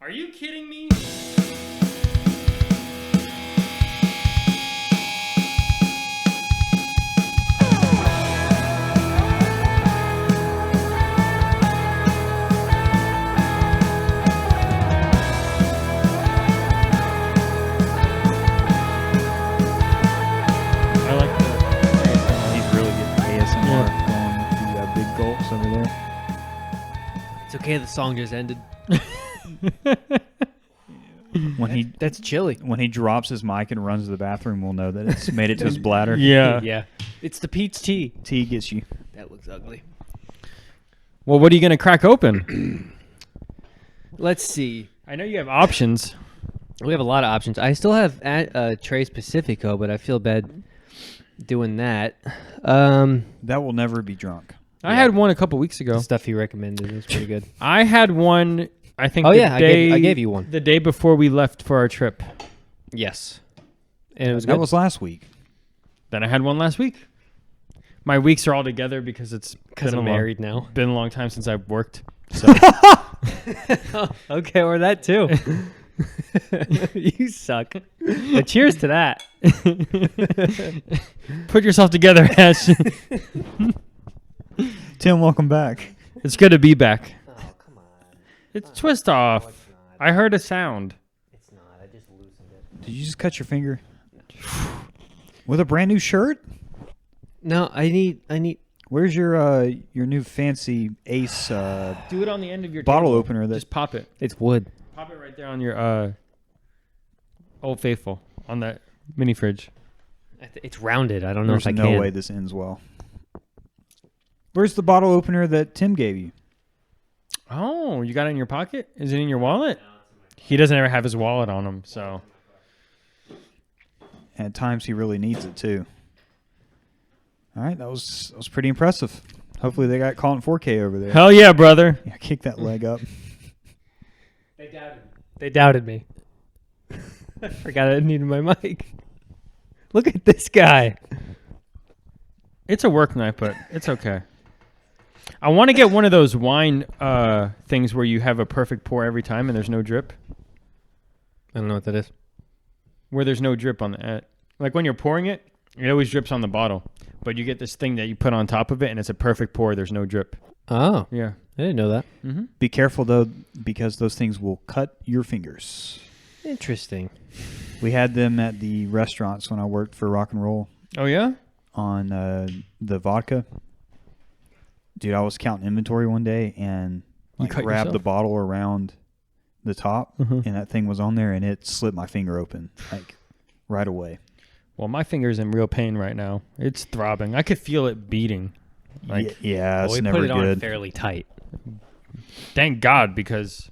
Are you kidding me? Over there. It's okay. The song just ended. That's chilly. When he drops his mic and runs to the bathroom, we'll know that it's made it to his bladder. Yeah. Yeah. It's the Pete's tea. Tea gets you. That looks ugly. Well, what are you gonna crack open? Let's see. I know you have options. We have a lot of options. I still have Tres Pacifico, but I feel bad doing that. That will never be drunk. I had one a couple weeks ago. The stuff he recommended is pretty good. I had one. I think. Oh the yeah, day, I gave you one the day before we left for our trip. Yes, and it was That good. was last week. Then I had one last week. My weeks are all together because it's because I'm married now. Been a long time since I've worked. So Okay, or that too. You suck. But cheers to that. put yourself together, Ash. Tim, welcome back. It's good to be back. Oh, come on. It's twist off. No, it's not. I heard a sound. It's not. I just loosened it. Did you just cut your finger? With a brand new shirt? No, I need. Where's your new fancy Ace Do it on the end of your bottle table. opener? Just pop it. It's wood. Pop it right there on your Old Faithful on that mini fridge. It's rounded. I don't know There's if I no can. way this ends well. Where's the bottle opener that Tim gave you? Oh, you got it in your pocket? Is it in your wallet? He doesn't ever have his wallet on him, so. At times he really needs it too. All right, that was pretty impressive. Hopefully they got caught in 4K over there. Hell yeah, brother. Yeah, kick that leg up. They doubted me. I forgot I needed my mic. Look at this guy. It's a work knife, but it's okay. I want to get one of those wine things where you have a perfect pour every time and there's no drip. I don't know what that is. Where there's no drip on the like when you're pouring it, it always drips on the bottle. But you get this thing that you put on top of it and it's a perfect pour. There's no drip. Oh, Yeah. I didn't know that. Mm-hmm. Be careful though, because those things will cut your fingers. Interesting. We had them at the restaurants when I worked for Rock and Roll Oh, yeah? on the vodka. Dude, I was counting inventory one day and You cut grabbed the yourself? bottle around the top, Mhm. and that thing was on there, and it slit my finger open like right away. Well, my finger's in real pain right now. It's throbbing. I could feel it beating. Like, yeah, Well, it's we never put it on good. fairly tight. thank God, because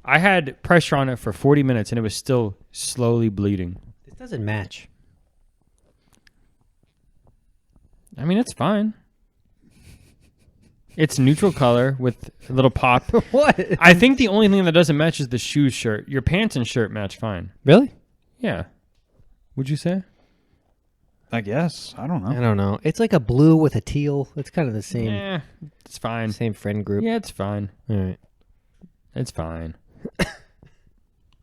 I had pressure on it for 40 minutes and it was still slowly bleeding. This doesn't match. I mean, it's fine. It's neutral color with a little pop. What? I think the only thing that doesn't match is the shoes shirt. Your pants and shirt match fine. Really? Yeah. Would you say? I guess. I don't know. I don't know. It's like a blue with a teal. It's kind of the same Yeah, it's fine. same friend group. Yeah, it's fine. All right. It's fine. All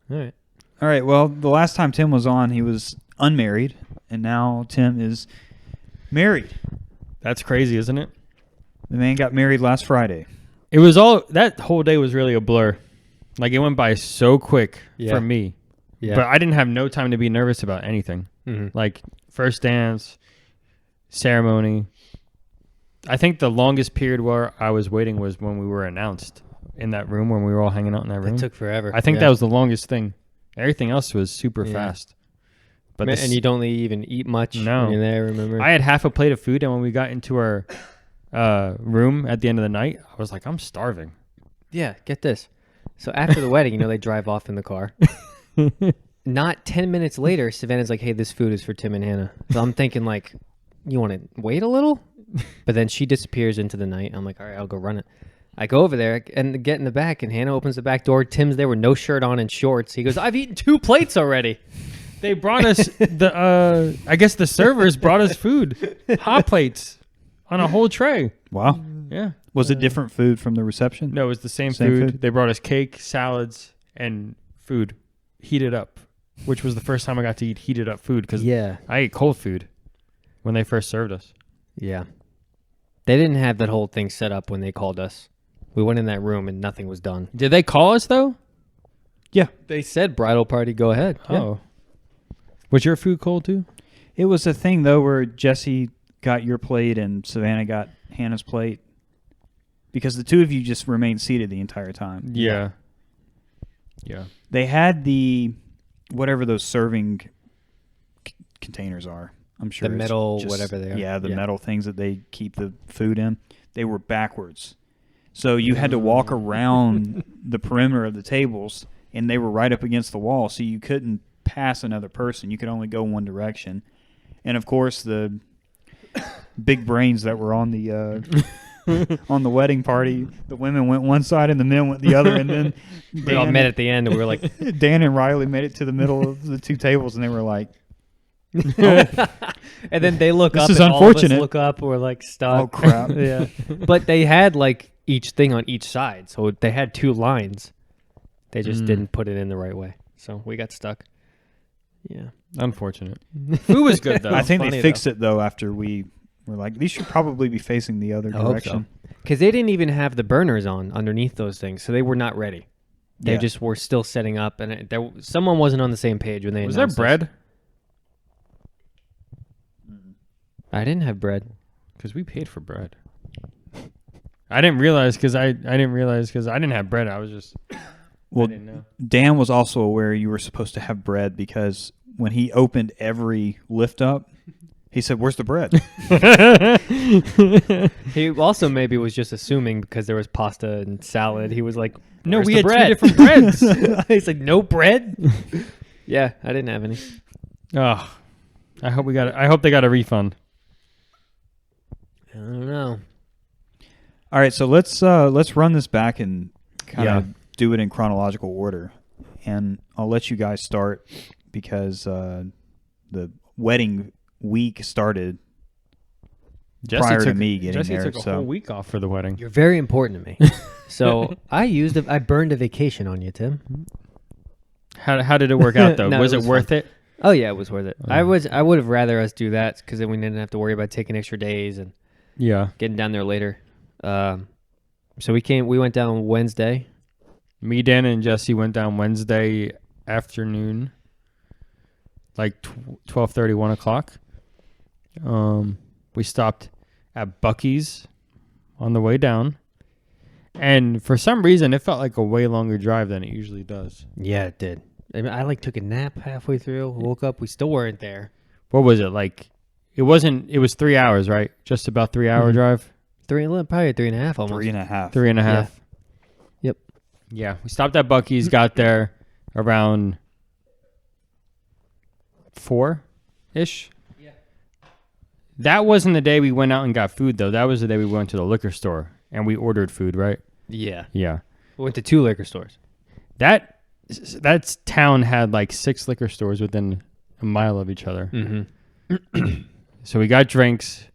right. All right. Well, the last time Tim was on, he was unmarried, and now Tim is married. That's crazy, isn't it? The man got married last Friday. It was all, that whole day was really a blur. Like, it went by so quick Yeah. for me. Yeah. But I didn't have no time to be nervous about anything. Mm-hmm. Like, first dance, ceremony. I think the longest period where I was waiting was when we were announced in that room, when we were all hanging out in that room. It took forever. I think Yeah. that was the longest thing. Everything else was super Yeah. fast. But Man, this, and you don't even eat much No. when you're there, remember? I had half a plate of food, and when we got into our room at the end of the night, I was like, I'm starving. Yeah, get this. So after the wedding, they drive off in the car. Not 10 minutes later, Savannah's like, hey, this food is for Tim and Hannah. So I'm thinking, like, you want to wait a little? But then she disappears into the night. I'm like, all right, I'll go run it. I go over there and get in the back, and Hannah opens the back door. Tim's there with no shirt on and shorts. He goes, I've eaten 2 plates already. They brought us I guess the servers brought us food, hot plates on a whole tray. Wow. Yeah. Was it different food from the reception? No, it was the same, Same food. food? They brought us cake, salads, and food heated up, which was the first time I got to eat heated up food because Yeah. I ate cold food when they first served us. Yeah. They didn't have that whole thing set up when they called us. We went in that room and nothing was done. Did they call us though? Yeah. They said bridal party, go ahead. Oh. Was your food cold too? It was a thing, though, where Jesse got your plate and Savannah got Hannah's plate. Because the two of you just remained seated the entire time. Yeah. Yeah. They had the, whatever those serving containers are. I'm sure The it's metal, just- whatever they are. Yeah, the Yeah. metal things that they keep the food in. They were backwards. So you had to walk around the perimeter of the tables, and they were right up against the wall, so you couldn't pass another person. You could only go one direction. And, of course, the big brains that were on the on the wedding party, the women went one side and the men went the other, and then They all met at the end and we were like, Dan and Riley made it to the middle of the two tables, and they were like, and then they look This up is and all of unfortunate. us look up, we're like stuck. "Oh crap!" Yeah. But they had like each thing on each side. So they had two lines. They just didn't put it in the right way. So we got stuck. Yeah. Unfortunate. Food was good though. I think funny, they fixed it though after we were like, these should probably be facing the other I hope direction. Because they didn't even have the burners on underneath those things. So they were not ready. They Yeah. just were still setting up. And someone wasn't on the same page when they Was there announced us. bread? I didn't have bread. Because we paid for bread. I didn't realize because I didn't have bread. I was just Well, I didn't know. Dan was also aware you were supposed to have bread because when he opened every lift up, he said, "Where's the bread?" He also maybe was just assuming because there was pasta and salad. He was like, No, "Where's we the had bread?" two different breads. He's like, "No bread." Yeah, I didn't have any. Oh, I hope they got a refund. I don't know. All right, so let's run this back and kind of Yeah. do it in chronological order, and I'll let you guys start because the wedding week started prior to me getting Jesse there. took a So whole week off for the wedding. You're very important to me. So I burned a vacation on you, Tim. How did it work out though? No, was it it was worth fun. it? Oh yeah, it was worth it. Oh. I would have rather us do that because then we didn't have to worry about taking extra days and Yeah. getting down there later. So we went down Wednesday. Me, Dan, and Jesse went down Wednesday afternoon, like 12:30, 1 o'clock. We stopped at Buc-ee's on the way down, and for some reason, it felt like a way longer drive than it usually does. Yeah, it did. I mean, I like took a nap halfway through. Woke up, we still weren't there. What was it like? It was 3 hours, right? Just about 3 hour Mhm. drive. Probably 3.5 almost. 3.5. 3.5. Yep. Yeah, we stopped at Buc-ee's, got there around 4-ish. Yeah. That wasn't the day we went out and got food, though. That was the day we went to the liquor store and we ordered food, right? Yeah. Yeah. We went to 2 liquor stores. That town had like 6 liquor stores within a mile of each other. Mm-hmm. So we got drinks.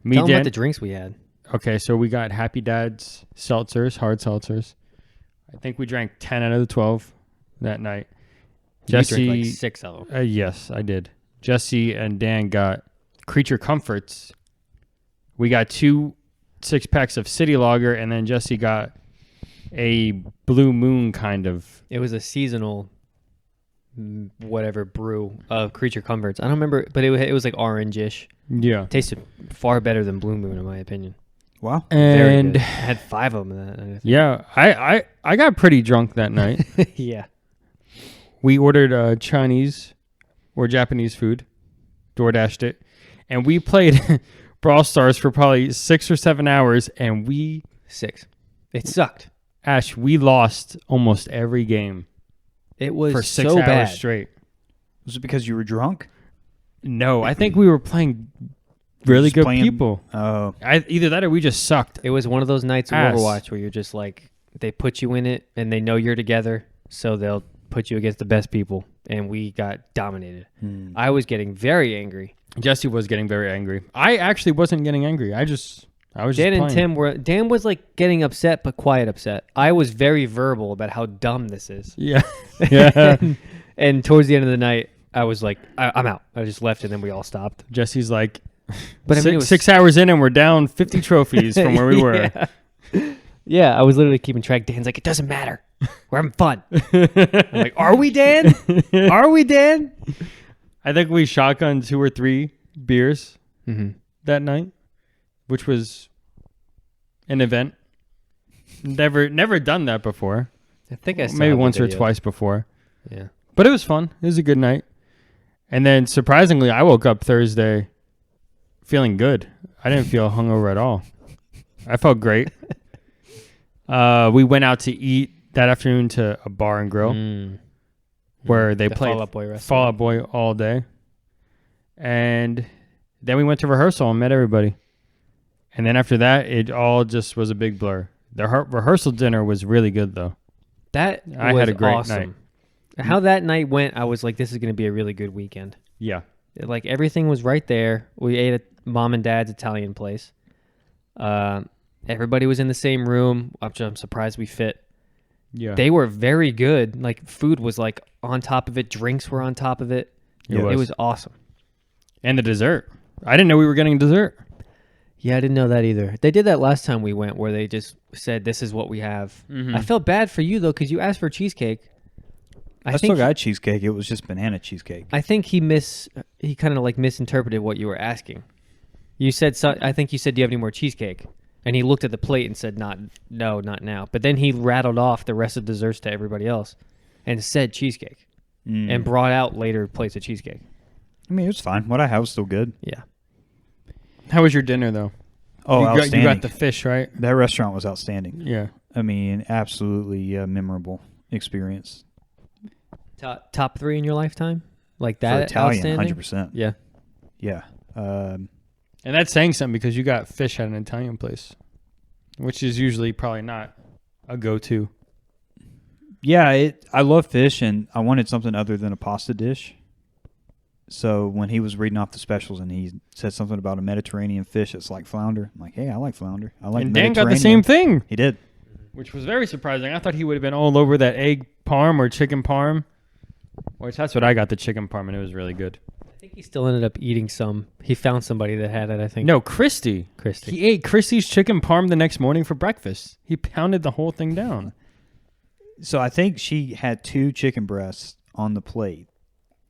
Tell them about the drinks we had. Okay, so we got Happy Dad's seltzers, hard seltzers. I think we drank 10 out of the 12 that night. You drank like 6 of them. Yes, I did. Jesse and Dan got Creature Comforts. We got 2 6-packs of City Lager, and then Jesse got a Blue Moon kind of. It was a seasonal whatever brew of Creature Comforts. I don't remember, but it was like orange-ish. Yeah. Tasted far better than Blue Moon in my opinion. Wow. Very And good. I had 5 of them that night. yeah, I got pretty drunk that night. Yeah. We ordered Chinese or Japanese food, DoorDashed it, and we played Brawl Stars for probably 6 or 7 hours, and 6. It sucked. Ash, we lost almost every game It was for 6 so hours bad. straight. Was it because you were drunk? No, I think we were playing really Just good playing- people. Oh. Either that or we just sucked. It was one of those nights of Ass. Overwatch where you're just like, they put you in it and they know you're together, so they'll put you against the best people. And we got dominated. I was getting very angry. Jesse was getting very angry. I actually wasn't getting angry. I just I was Dan just and playing. Tim were. Dan was like getting upset, but quiet upset. I was very verbal about how dumb this is. Yeah. Yeah. And towards the end of the night, I was like, I'm out. I just left, and then we all stopped. Jesse's like, But I mean, it was 6 hours in and we're down 50 trophies from where we were. Yeah, I was literally keeping track. Dan's like, it doesn't matter. We're having fun. I'm like, are we, Dan? Are we, Dan? I think we shotgunned 2 or 3 beers that night, which was an event. Never done that before. I think I still Maybe have the once or videos. twice before. Yeah. But it was fun. It was a good night. And then surprisingly, I woke up Thursday feeling good. I didn't feel hungover at all. I felt great. We went out to eat that afternoon to a bar and grill where they The played Fall Out Boy restaurant. Fall Out Boy all day. And then we went to rehearsal and met everybody. And then after that, it all just was a big blur. The rehearsal dinner was really good, though. That I was had a great awesome. How that night went, I was like, this is going to be a really good weekend. Yeah. Like, everything was right there. We ate at Mom and Dad's Italian place. Everybody was in the same room, which I'm surprised we fit. Yeah. They were very good. Like, food was, like, on top of it. Drinks were on top of it. It was. It was awesome. And the dessert. I didn't know we were getting dessert. Yeah, I didn't know that either. They did that last time we went where they just said, this is what we have. I felt bad for you, though, because you asked for cheesecake. I still got cheesecake. It was just banana cheesecake. I think he kind of like misinterpreted what you were asking. You said, I think you said, do you have any more cheesecake? And he looked at the plate and said, no, not now. But then he rattled off the rest of the desserts to everybody else and said cheesecake and brought out later plates of cheesecake. I mean, it was fine. What I had was still good. Yeah. How was your dinner, though? Oh, outstanding. You got the fish, right? That restaurant was outstanding. Yeah. I mean, absolutely memorable experience. Top 3 in your lifetime? Like For that Italian, outstanding? 100%. Yeah. Yeah. And that's saying something because you got fish at an Italian place, which is usually probably not a go-to. Yeah, I love fish, and I wanted something other than a pasta dish. So when he was reading off the specials and he said something about a Mediterranean fish that's like flounder, I'm like, hey, I like flounder. I like And Dan Mediterranean. got the same thing, He did. which was very surprising. I thought he would have been all over that egg parm or chicken parm, which that's what I got, the chicken parm, and it was really good. I think he still ended up eating some. He found somebody that had it, I think. No, Christy. He ate Christy's chicken parm the next morning for breakfast. He pounded the whole thing down. So I think she had 2 chicken breasts on the plate.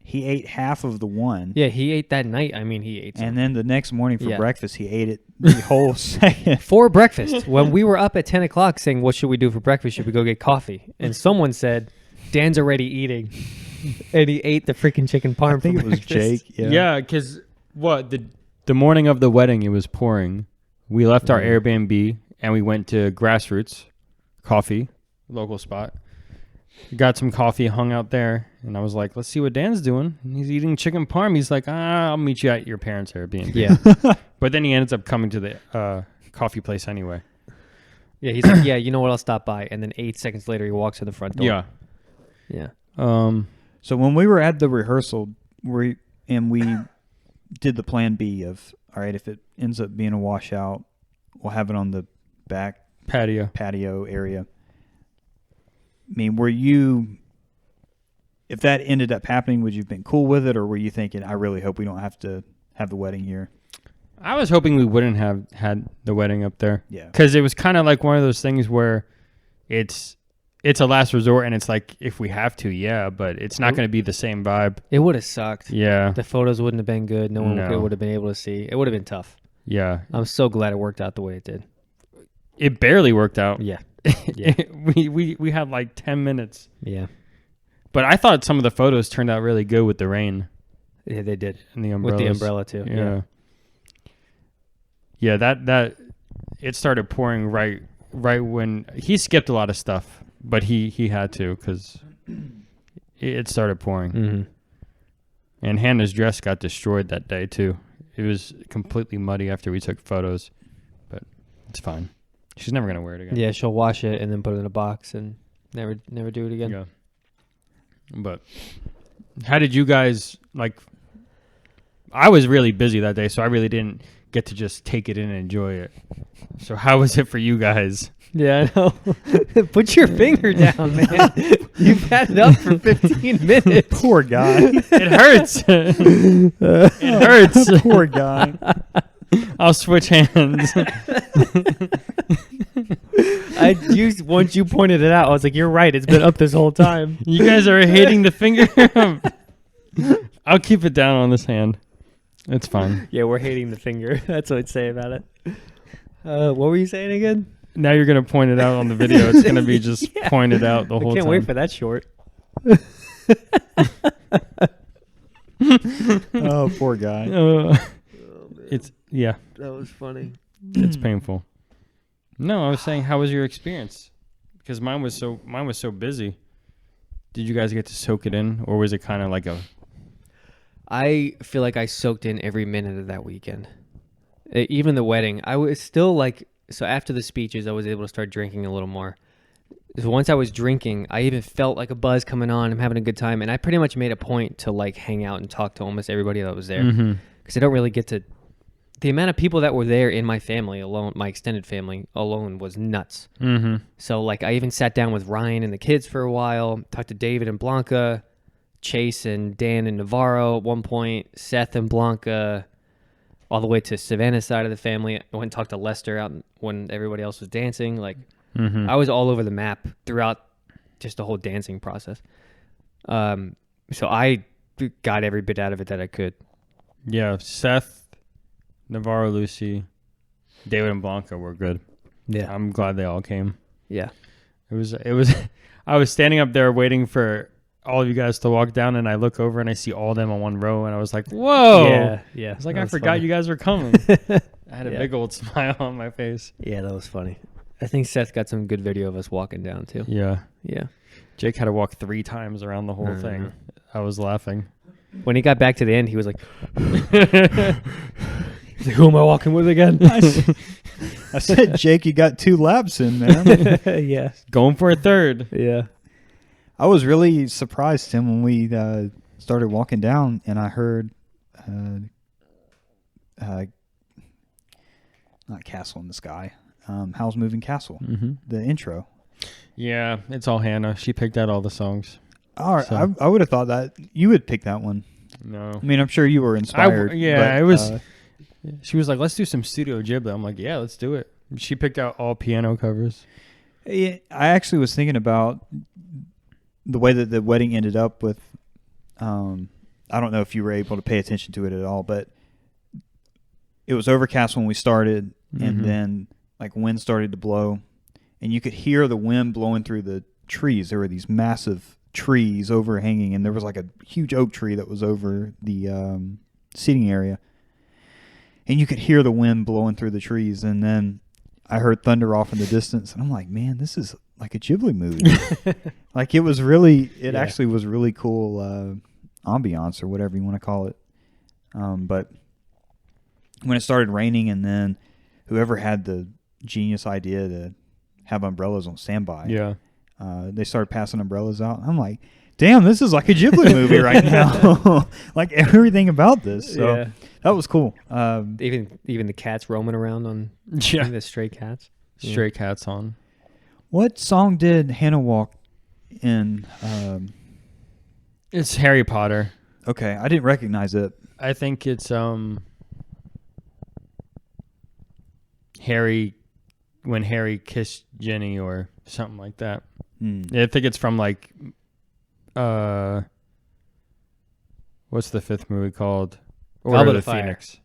He ate half of the one. Yeah, he ate that night. I mean, he ate some. And then the next morning for Yeah. breakfast, he ate it the whole second. For breakfast, when we were up at 10 o'clock saying, what should we do for breakfast? Should we go get coffee? And someone said, Dan's already eating. And he ate the freaking chicken parm I think for it was breakfast. Jake. Yeah, because the morning of the wedding, it was pouring. We left our Airbnb and we went to Grassroots Coffee, local spot. Got some coffee, hung out there, and I was like, let's see what Dan's doing. And he's eating chicken parm. He's like, I'll meet you at your parents' Airbnb. Yeah. But then he ends up coming to the coffee place anyway. Yeah, he's like, yeah, you know what? I'll stop by. And then 8 seconds later, he walks to the front door. Yeah. Yeah. So when we were at the rehearsal, we did the plan B of, all right, if it ends up being a washout, we'll have it on the back patio area. I mean, if that ended up happening, would you have been cool with it, or were you thinking, I really hope we don't have to have the wedding here? I was hoping we wouldn't have had the wedding up there. Yeah. Because it was kind of like one of those things where it's a last resort, and it's like, if we have to, yeah, but it's not going to be the same vibe. It would have sucked. Yeah. The photos wouldn't have been good. No one No. would have been able to see. It would have been tough. Yeah. I'm so glad it worked out the way it did. It barely worked out. Yeah. Yeah. we had like 10 minutes. Yeah. But I thought some of the photos turned out really good with the rain Yeah, they did. and the umbrellas. With the umbrella, too. Yeah. Yeah, that it started pouring right when he skipped a lot of stuff, but he had to because it started pouring. Mm-hmm. And Hannah's dress got destroyed that day too. It was completely muddy after we took photos, but it's fine. She's never gonna wear it again. Yeah, she'll wash it and then put it in a box and never do it again. Yeah. But how did you guys like? I was really busy that day, so I really didn't get to just take it in and enjoy it. So how was it for you guys? Yeah, I know. Put your finger down, man. You've had it up for 15 minutes. Poor guy. It hurts. It hurts. Poor guy. I'll switch hands. Once you pointed it out, I was like, "You're right. It's been up this whole time." You guys are hating the finger. I'll keep it down on this hand. It's fine. Yeah, we're hating the finger. That's what I'd say about it. What were you saying again? Now you're gonna point it out on the video. It's gonna be just pointed out the whole time. I can't wait for that short. Oh, poor guy. It's yeah. That was funny. It's painful. No, I was saying, how was your experience? Because mine was so busy. Did you guys get to soak it in, or was it kind of like a? I feel like I soaked in every minute of that weekend. Even the wedding, I was still like. So after the speeches, I was able to start drinking a little more. So once I was drinking, I even felt like a buzz coming on. I'm having a good time, and I pretty much made a point to like hang out and talk to almost everybody that was there, because I don't really get to. The amount of people that were there in my family alone, my extended family alone, was nuts. So like I even sat down with Ryan and the kids for a while, talked to David and Blanca, Chase and Dan and Navarro at one point, Seth and Blanca, all the way to Savannah's side of the family. I went and talked to Lester out when everybody else was dancing. Like I was all over the map throughout just the whole dancing process. So I got every bit out of it that I could. Yeah, Seth, Navarro, Lucy, David, and Blanca were good. Yeah, I'm glad they all came. Yeah, it was. I was standing up there waiting for all of you guys to walk down, and I look over and I see all of them on one row, and I was like, "Whoa!" Yeah. I was like, That "I was forgot funny. you guys were coming." I had a Yeah. big old smile on my face. Yeah, that was funny. I think Seth got some good video of us walking down too. Yeah, Yeah. Jake had to walk 3 times around the whole thing. I was laughing. When he got back to the end, he was like, he's like, "Who am I walking with again?" I said, Jake, you got 2 laps in, man. Yeah. Going for a third. Yeah. I was really surprised, Tim, when we started walking down, and I heard, not Castle in the Sky, Howl's Moving Castle, the intro. Yeah, it's all Hannah. She picked out all the songs. All right, So- I would have thought that you would pick that one. No. I mean, I'm sure you were inspired. It was. She was like, "Let's do some Studio Ghibli." I'm like, "Yeah, let's do it." She picked out all piano covers. I actually was thinking about the way that the wedding ended up with. I don't know if you were able to pay attention to it at all, but it was overcast when we started, and then like wind started to blow, and you could hear the wind blowing through the trees. There were these massive trees overhanging, and there was like a huge oak tree that was over the seating area, and you could hear the wind blowing through the trees. And then I heard thunder off in the distance, and I'm like, man, this is like a Ghibli movie. Like it actually was really cool ambiance or whatever you want to call it. But when it started raining, and then whoever had the genius idea to have umbrellas on standby, they started passing umbrellas out. I'm like, damn, this is like a Ghibli movie right now. Like everything about this. So that was cool. Even the cats roaming around on the stray cats. Stray cats on. What song did Hannah walk in? It's Harry Potter. Okay, I didn't recognize it. I think it's Harry, when Harry kissed Jenny or something like that. I think it's from like what's the 5th movie called? Order of the Phoenix.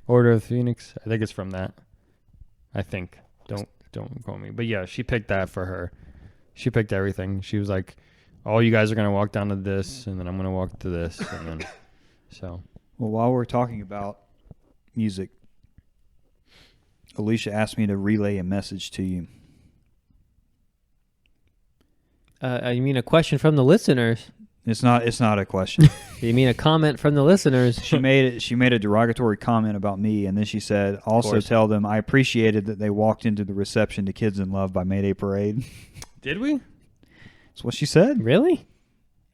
Order of the Phoenix. I think it's from that. I think. Don't quote me. But yeah, she picked that for her. She picked everything. She was like, all you guys are gonna walk down to this, and then I'm gonna walk to this, and then so. Well, while we're talking about music, Alicia asked me to relay a message to you. You mean a question from the listeners? It's not a question. You mean a comment from the listeners? She made a derogatory comment about me, and then she said, also tell them I appreciated that they walked into the reception to Kids in Love by Mayday Parade. Did we? That's what she said. Really?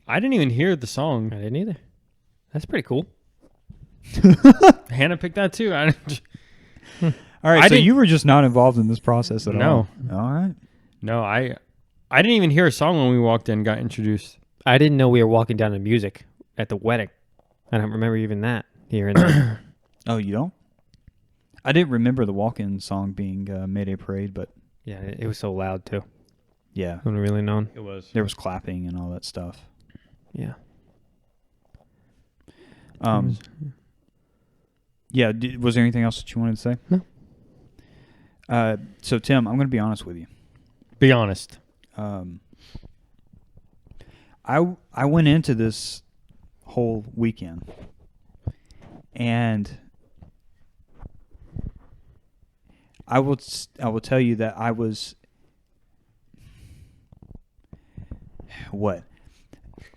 I didn't even hear the song. I didn't either. That's pretty cool. Hannah picked that too. All right, I so didn't- you were just not involved in this process at No. all. All right. No, I didn't even hear a song when we walked in, got introduced. I didn't know we were walking down to music at the wedding. I don't remember even that here and there. Oh, you don't? I didn't remember the walk-in song being Mayday Parade, but Yeah, it was so loud too. yeah, Wouldn't have really known. It was. there was clapping and all that stuff. Yeah. Yeah, was there anything else that you wanted to say? No. So, Tim, I'm going to be honest with you. Be honest. I went into this whole weekend, and I will tell you that I was what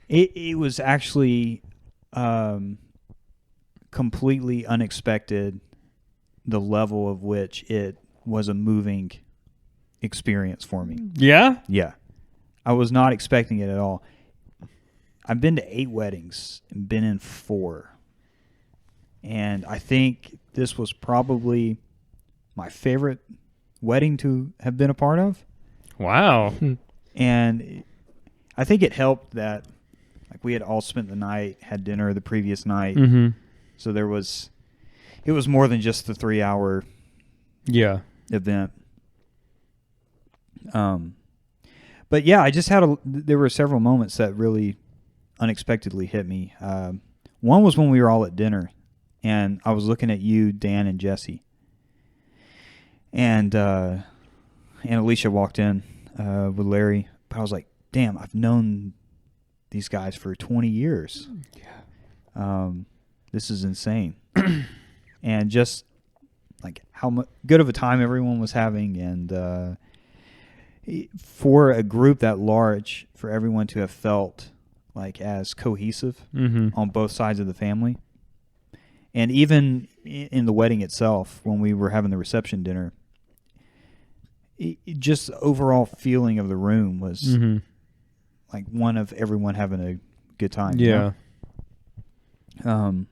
it was actually completely unexpected, the level of which it was a moving experience for me. Yeah? Yeah. I was not expecting it at all. I've been to 8 weddings and been in 4. And I think this was probably my favorite wedding to have been a part of. Wow. And I think it helped that like we had all spent the night, had dinner the previous night. Mm-hmm. So it was more than just the 3-hour Yeah. event. But yeah, I just there were several moments that really unexpectedly hit me. One was when we were all at dinner, and I was looking at you, Dan, and Jesse, and Alicia walked in with Larry. But I was like, "Damn, I've known these guys for 20 years. Yeah, this is insane." And just like how good of a time everyone was having, and for a group that large, for everyone to have felt like as cohesive on both sides of the family. And even in the wedding itself, when we were having the reception dinner, just the overall feeling of the room was like one of everyone having a good time. Yeah. You know?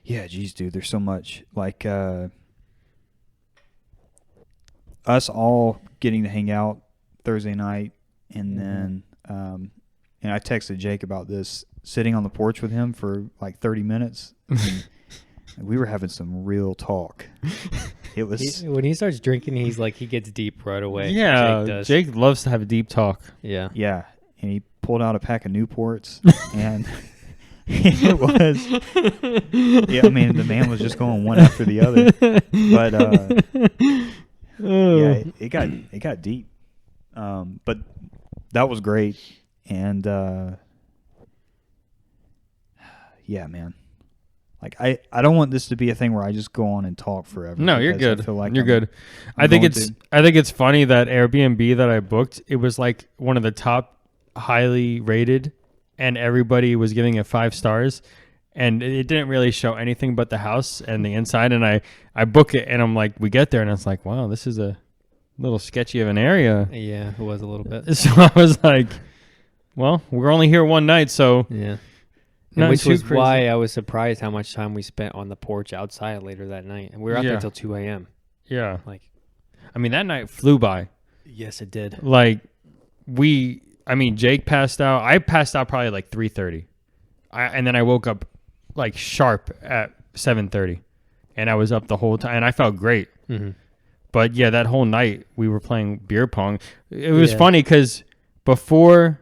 Yeah, geez, dude, there's so much. Like, us all getting to hang out Thursday night, and then and I texted Jake about this, sitting on the porch with him for like 30 minutes. We were having some real talk. It was When he starts drinking, he's like, he gets deep right away. Yeah. Jake does. Jake loves to have a deep talk. Yeah. yeah, and he pulled out a pack of Newports, and it was yeah. I mean, the man was just going one after the other, but yeah, it got deep. But that was great, and yeah, man. Like I don't want this to be a thing where I just go on and talk forever. No, you're because good. I feel like You're I'm good. I think going it's to. I think it's funny that Airbnb that I booked, it was like one of the top highly rated, and everybody was giving it 5 stars, and it didn't really show anything but the house and the inside. And I book it, and I'm like, we get there, and it's like, wow, this is a little sketchy of an area. Yeah, it was a little bit. So I was like, well, we're only here one night, so Yeah. Not Which too was crazy. why I was surprised how much time we spent on the porch outside later that night. And we were out Yeah. there until 2 a.m. yeah. Like, I mean, that night flew by. yes, it did. Like Jake passed out. I passed out probably like 3:30, and then I woke up like sharp at 7:30, and I was up the whole time, and I felt great. Mm-hmm. But yeah, that whole night we were playing beer pong. It was Yeah. funny because before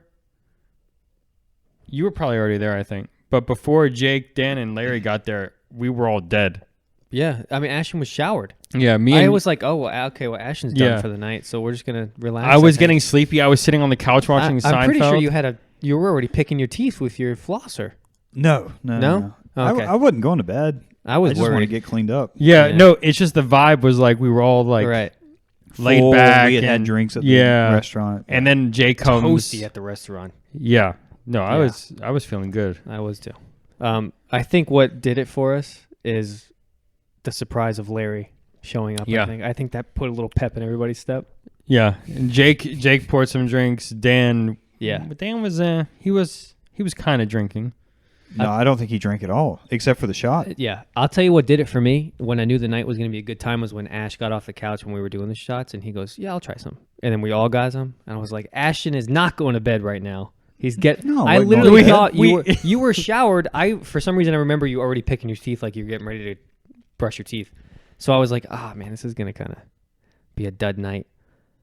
you were probably already there, I think. But before Jake, Dan, and Larry got there, we were all dead. Yeah. I mean, Ashton was showered. Yeah, I was like, oh, well, okay, well, Ashton's done Yeah. for the night, so we're just going to relax. I was think. getting sleepy. I was sitting on the couch watching Seinfeld. I'm pretty sure you were already picking your teeth with your flosser. No? No? Okay. I wasn't going to bed. I was I just want to worried. get cleaned up. Yeah, Yeah. no, it's just the vibe was like we were all like right. laid Full, back. We had and, drinks at the yeah, restaurant. and then Jay comes. Toasty at the restaurant. Yeah, no, I Yeah. was feeling good. I was too. I think what did it for us is the surprise of Larry showing up. Yeah. I think that put a little pep in everybody's step. Yeah, and Jake poured some drinks. Dan, Yeah. but Dan was he was kind of drinking. No, I don't think he drank at all, except for the shot. Yeah, I'll tell you what did it for me when I knew the night was going to be a good time was when Ash got off the couch when we were doing the shots, and he goes, "Yeah, I'll try some." And then we all got some, and I was like, "Ashton is not going to bed right now. He's No, I like, literally no, thought you were showered. For some reason I remember you already picking your teeth, like you were getting ready to brush your teeth. So I was like, man, this is going to kind of be a dud night.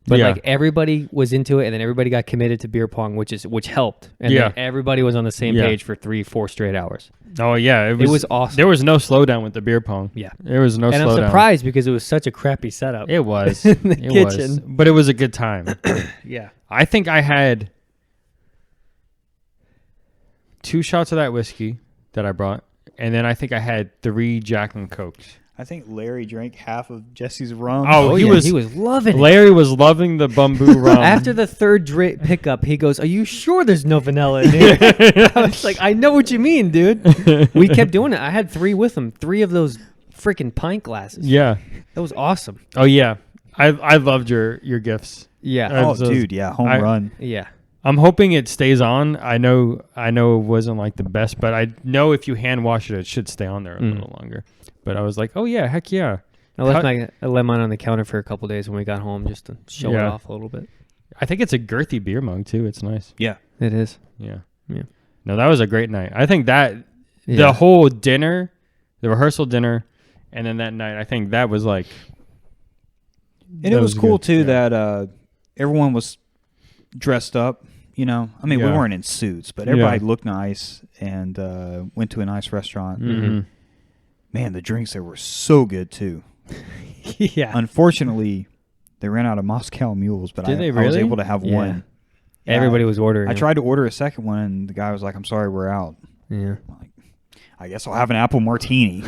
But like everybody was into it, and then everybody got committed to beer pong, which helped. And then everybody was on the same page for 3-4 straight hours. Oh yeah, it was awesome. There was no slowdown with the beer pong. Yeah, there was no slowdown. And I'm surprised because it was such a crappy setup. It was in the kitchen, but it was a good time. Yeah, I think I had 2 shots of that whiskey that I brought, and then I think I had 3 Jack and Cokes. I think Larry drank half of Jesse's rum. Oh, he was loving it. Larry was loving the bamboo rum. After the third pickup, he goes, "Are you sure there's no vanilla in here?" I was like, "I know what you mean, dude." We kept doing it. I had 3 with him, 3 of those freaking pint glasses. Yeah, that was awesome. Oh yeah, I loved your gifts. Yeah. Dude, yeah, home run. Yeah. I'm hoping it stays on. I know it wasn't like the best, but I know if you hand wash it, it should stay on there a little longer. But I was like, oh yeah, heck yeah. I left mine on the counter for a couple days when we got home just to show it off a little bit. I think it's a girthy beer mug too. It's nice. Yeah, it is. Yeah. Yeah. No, that was a great night. I think that the whole dinner, the rehearsal dinner, and then that night, I think that was like. And it was cool too that everyone was dressed up. You know, I mean, we weren't in suits, but everybody looked nice and went to a nice restaurant. Mm-hmm. Man, the drinks there were so good too. Yeah. Unfortunately, they ran out of Moscow Mules, but I was able to have one. Yeah, everybody was ordering. I tried to order a second one, and the guy was like, "I'm sorry, we're out." Yeah. I'm like, I guess I'll have an apple martini.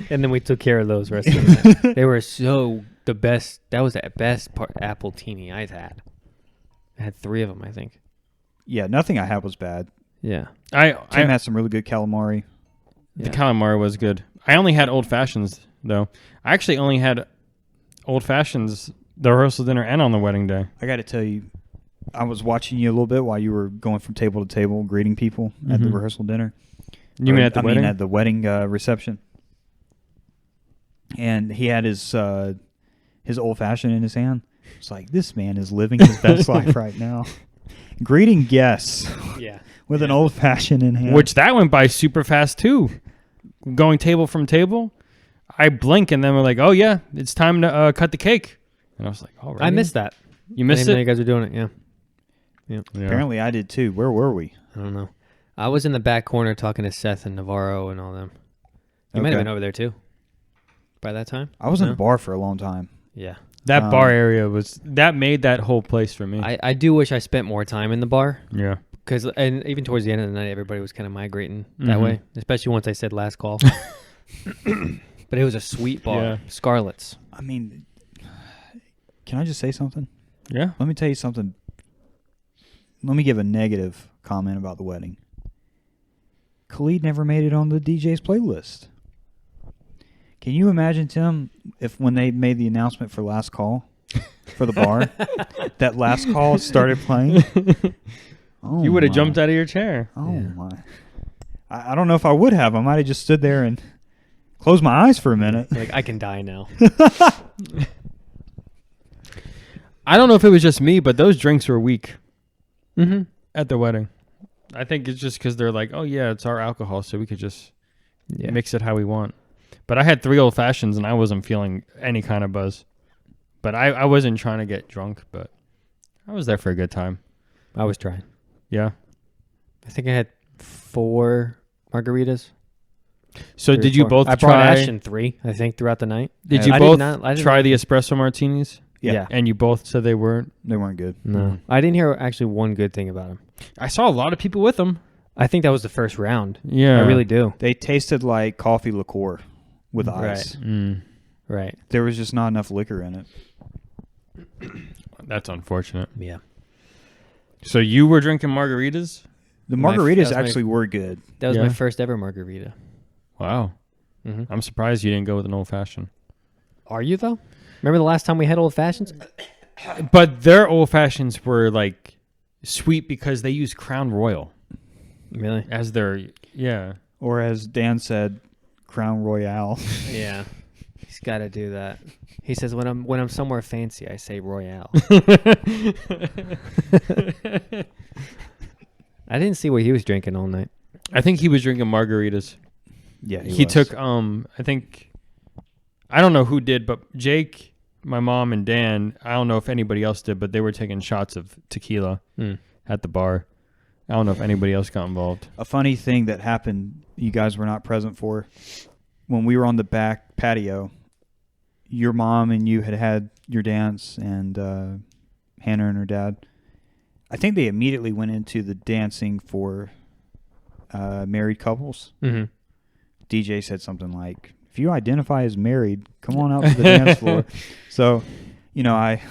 And then we took care of those rest of the night. They were the best. That was the best apple teeny I've had. I had 3 of them, I think. Yeah, nothing I had was bad. Yeah. Tim had some really good calamari. The calamari was good. I only had old fashions though. I actually only had old fashions the rehearsal dinner and on the wedding day. I got to tell you, I was watching you a little bit while you were going from table to table greeting people at the rehearsal dinner. You mean at the wedding? I mean at the wedding reception. And he had his old fashioned in his hand. It's like, this man is living his best life right now. Greeting guests with an old fashioned in hand. Which that went by super fast too. Going table from table. I blink and then we're like, oh yeah, it's time to cut the cake. And I was like, all right. I missed that. You missed it? You guys were doing it, yeah. Apparently I did too. Where were we? I don't know. I was in the back corner talking to Seth and Navarro and all them. You might have been over there too by that time. I was in the bar for a long time. Yeah. That bar area made that whole place for me. I do wish I spent more time in the bar. Yeah. And even towards the end of the night, everybody was kind of migrating that way, especially once I said last call. But it was a sweet bar. Yeah. Scarlet's. I mean, can I just say something? Yeah. Let me tell you something. Let me give a negative comment about the wedding. Khalid never made it on the DJ's playlist. Can you imagine, Tim, if when they made the announcement for last call for the bar, that last call started playing? Oh, you would have jumped out of your chair. Oh, my. I don't know if I would have. I might have just stood there and closed my eyes for a minute. Like, I can die now. I don't know if it was just me, but those drinks were weak at the wedding. I think it's just because they're like, oh, yeah, it's our alcohol, so we could just mix it how we want. But I had 3 old fashions, and I wasn't feeling any kind of buzz. But I wasn't trying to get drunk, but I was there for a good time. I was trying. Yeah. I think I had 4 margaritas. So did you both I try? brought Ashton 3, I think, throughout the night. Did you both try the espresso martinis? Yeah. And you both said they weren't? They weren't good. No. I didn't hear actually one good thing about them. I saw a lot of people with them. I think that was the first round. Yeah. I really do. They tasted like coffee liqueur with ice. Right. There was just not enough liquor in it. That's unfortunate. Yeah. So you were drinking margaritas? The margaritas actually were good. That was my first ever margarita. Wow. I'm surprised you didn't go with an old fashioned. Are you, though? Remember the last time we had old fashions? But their old fashions were like sweet because they used Crown Royal. Really? As their Yeah. Or as Dan said, Crown Royale. Yeah, he's got to do that. He says when I'm somewhere fancy, I say Royale. I didn't see what he was drinking all night. I think he was drinking margaritas. Yeah, He was. took I don't know who did, but Jake, my mom, and Dan, I don't know if anybody else did, but they were taking shots of tequila at the bar. I don't know if anybody else got involved. A funny thing that happened, you guys were not present for, when we were on the back patio, your mom and you had your dance, and Hannah and her dad. I think they immediately went into the dancing for married couples. Mm-hmm. DJ said something like, if you identify as married, come on out to the dance floor. So, I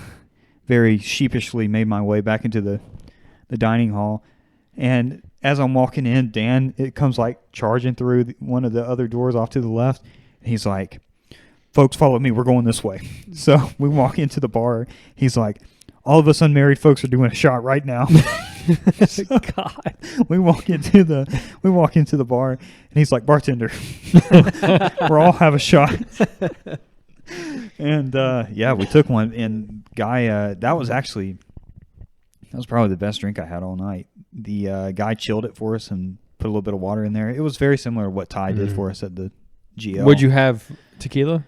very sheepishly made my way back into the dining hall. And as I'm walking in, Dan, it comes like charging through one of the other doors off to the left. And he's like, folks, follow me. We're going this way. So we walk into the bar. He's like, all of us unmarried folks are doing a shot right now. So God. we walk into the bar, and he's like, bartender, we're all have a shot. And we took one. And guy, that was probably the best drink I had all night. The guy chilled it for us and put a little bit of water in there. It was very similar to what Ty did for us at the GL. Would you have tequila?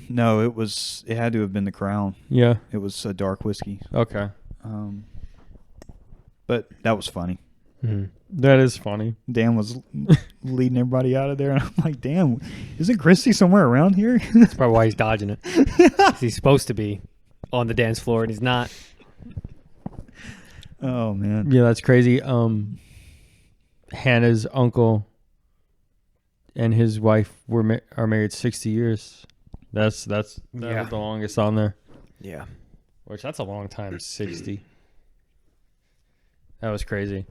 No, it had to have been the Crown. Yeah. It was a dark whiskey. Okay. But that was funny. Mm-hmm. That is funny. Dan was leading everybody out of there, and I'm like, damn, isn't Christy somewhere around here? That's probably why he's dodging it. 'Cause he's supposed to be on the dance floor, and he's not. Oh, man. Yeah, that's crazy. Hannah's uncle and his wife are married 60 years. That was the longest on there. Yeah. Which that's a long time, 60. That was crazy.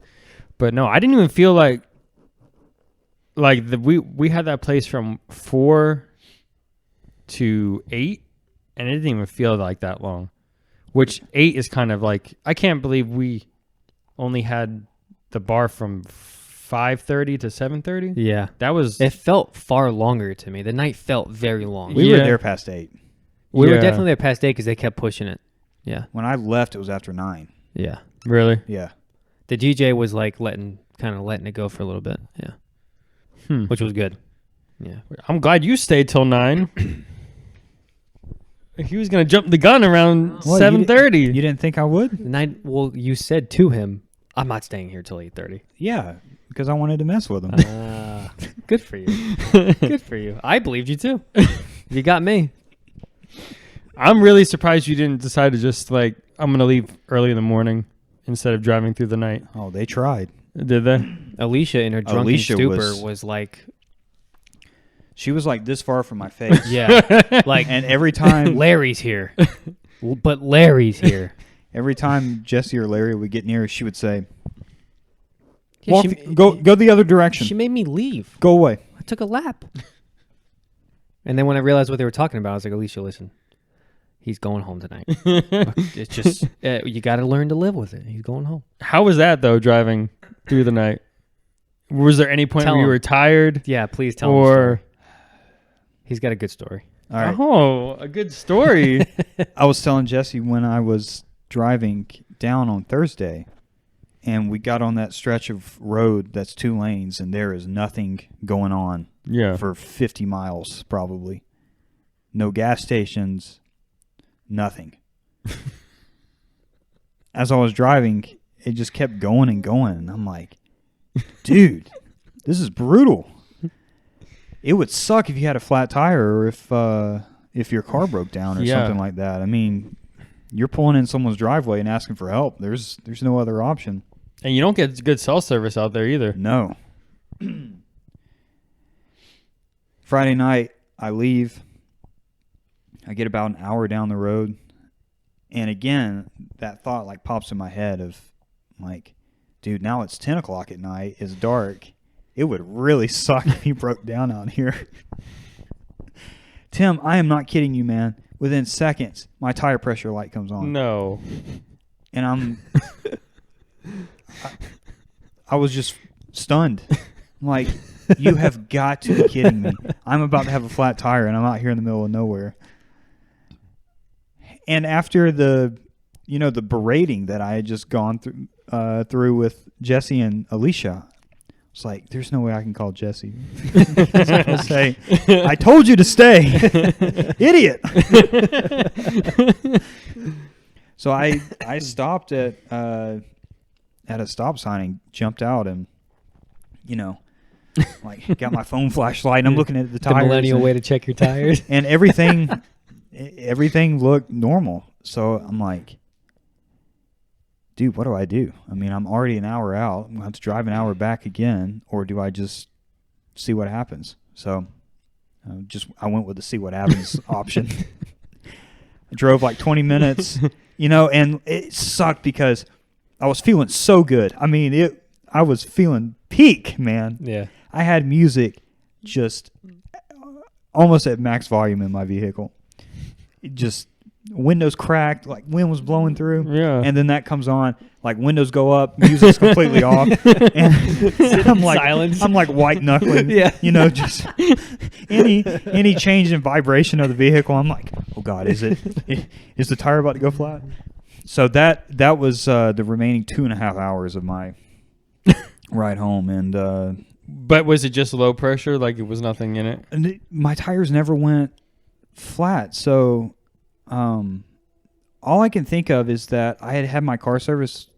But no, I didn't even feel like we had that place from 4 to 8, and it didn't even feel like that long. Which 8 is kind of like, I can't believe we only had the bar from 5:30 to 7:30. Yeah. It felt far longer to me. The night felt very long. We were Yeah. there past 8. We were Yeah. definitely there past 8 because they kept pushing it. Yeah. When I left, it was after 9. Yeah. Really? Yeah. The DJ was like letting it go for a little bit. Yeah. Which was good. Yeah. I'm glad you stayed till 9. He was gonna jump the gun around What, 7:30. You didn't think I would? Well, you said to him, I'm not staying here till 8:30. Yeah, because I wanted to mess with him. Good for you. Good for you. I believed you too. You got me. I'm really surprised you didn't decide to just I'm gonna leave early in the morning instead of driving through the night. Oh, they tried. Did they? Alicia in her drunken Alicia stupor was like, She was like this far from my face. yeah, like And every time Larry's here, but Larry's here. every time Jesse or Larry would get near her, she would say, Yeah, go the other direction. She made me leave. Go away. I took a lap. And then when I realized what they were talking about, I was like, Alicia, listen, he's going home tonight. It's just, you got to learn to live with it. He's going home. How was that though, driving through the night? Was there any point Tell where you him. were tired? Yeah, please tell him. The story. He's got a good story. All right. Oh, a good story. I was telling Jesse when I was driving down on Thursday, and we got on that stretch of road that's 2 lanes, and there is nothing going on Yeah. for 50 miles probably. No gas stations, nothing. As I was driving, it just kept going and going, and I'm like, dude, this is brutal. It would suck if you had a flat tire or if your car broke down or something like that. I mean, you're pulling in someone's driveway and asking for help. There's no other option. And you don't get good cell service out there either. No. Friday night, I leave. I get about an hour down the road. And again, that thought pops in my head of dude, now it's 10 o'clock at night. It's dark. It would really suck if you broke down out here. Tim, I am not kidding you, man. Within seconds, my tire pressure light comes on. No. And I was just stunned. I'm like, you have got to be kidding me. I'm about to have a flat tire, and I'm out here in the middle of nowhere. And after the berating that I had just gone through with Jesse and Alicia, it's like, there's no way I can call Jesse. I'll say, I told you to stay, idiot. So I stopped at a stop sign and jumped out and, like got my phone flashlight and I'm looking at the tires. The millennial way to check your tires. And everything looked normal. So I'm like, dude, what do I do? I mean, I'm already an hour out. I'm going to have to drive an hour back again, or do I just see what happens? So I went with the see what happens option. I drove like 20 minutes, and it sucked because I was feeling so good. I mean, I was feeling peak, man. Yeah. I had music just almost at max volume in my vehicle. It just windows cracked, like wind was blowing through. Yeah. And then that comes on, like windows go up, music's completely off. And I'm like Silence. I'm like white knuckling. Yeah. Just any change in vibration of the vehicle, I'm like, oh God, is the tire about to go flat? So that was the remaining 2.5 hours of my ride home, and But was it just low pressure? Like it was nothing in it? and my tires never went flat. So all I can think of is that I had my car service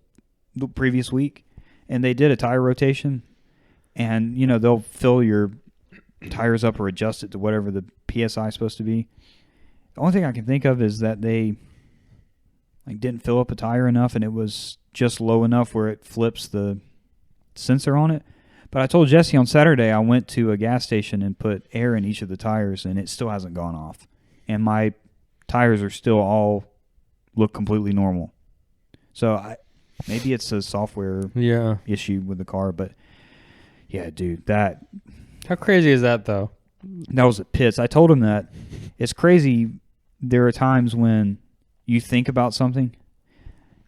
the previous week, and they did a tire rotation, and they'll fill your tires up or adjust it to whatever the PSI is supposed to be. The only thing I can think of is that they didn't fill up a tire enough, and it was just low enough where it flips the sensor on it. But I told Jesse on Saturday I went to a gas station and put air in each of the tires, and it still hasn't gone off. And my tires are still all look completely normal. So maybe it's a software issue with the car. But, yeah, dude, How crazy is that, though? that was at Pitts. I told him that it's crazy. There are times when you think about something.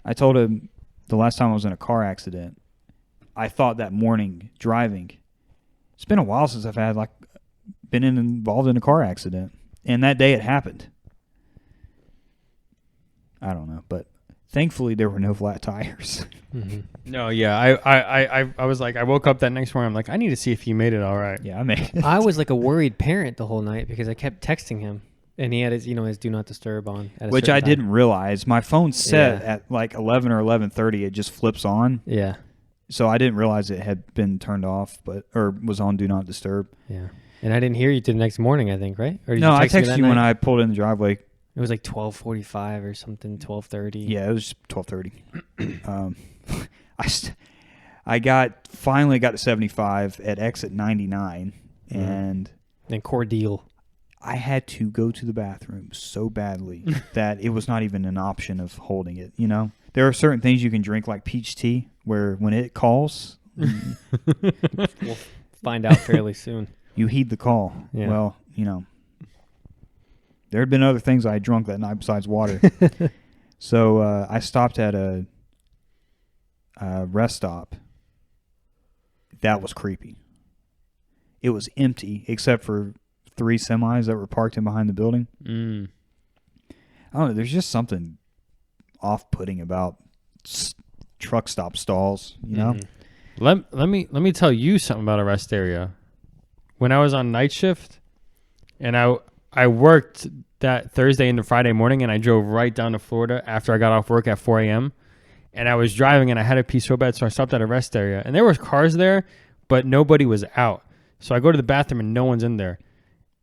I told him the last time I was in a car accident, I thought that morning driving, it's been a while since I've had been involved in a car accident, and that day it happened. I don't know, but thankfully there were no flat tires. Mm-hmm. No, yeah. I was like, I woke up that next morning. I'm like, I need to see if he made it all right. Yeah, I made it. I was like a worried parent the whole night because I kept texting him, and he had his do not disturb on. At a Which certain I time. didn't realize. My phone's set Yeah. at like 11 or 11:30. It just flips on. Yeah. So I didn't realize it had been turned off, or was on do not disturb. Yeah. And I didn't hear you till the next morning, I think, right? Or did No, you I text me texted that you when night? I pulled in the driveway. It was like 12:45 or something, 12:30. Yeah, it was 12:30. I finally got to 75 at exit 99, and Cordial. I had to go to the bathroom so badly that it was not even an option of holding it. There are certain things you can drink, like peach tea, where when it calls, We'll find out fairly soon. you heed the call. Yeah. Well, there had been other things I had drunk that night besides water. So I stopped at a rest stop. That was creepy. It was empty except for 3 semis that were parked in behind the building. I don't know. There's just something off-putting about truck stop stalls. Let me tell you something about a rest area. When I was on night shift, and I worked that Thursday into Friday morning, and I drove right down to Florida after I got off work at 4 a.m. And I was driving, and I had to pee so bad, so I stopped at a rest area. And there were cars there, but nobody was out. So I go to the bathroom, and no one's in there.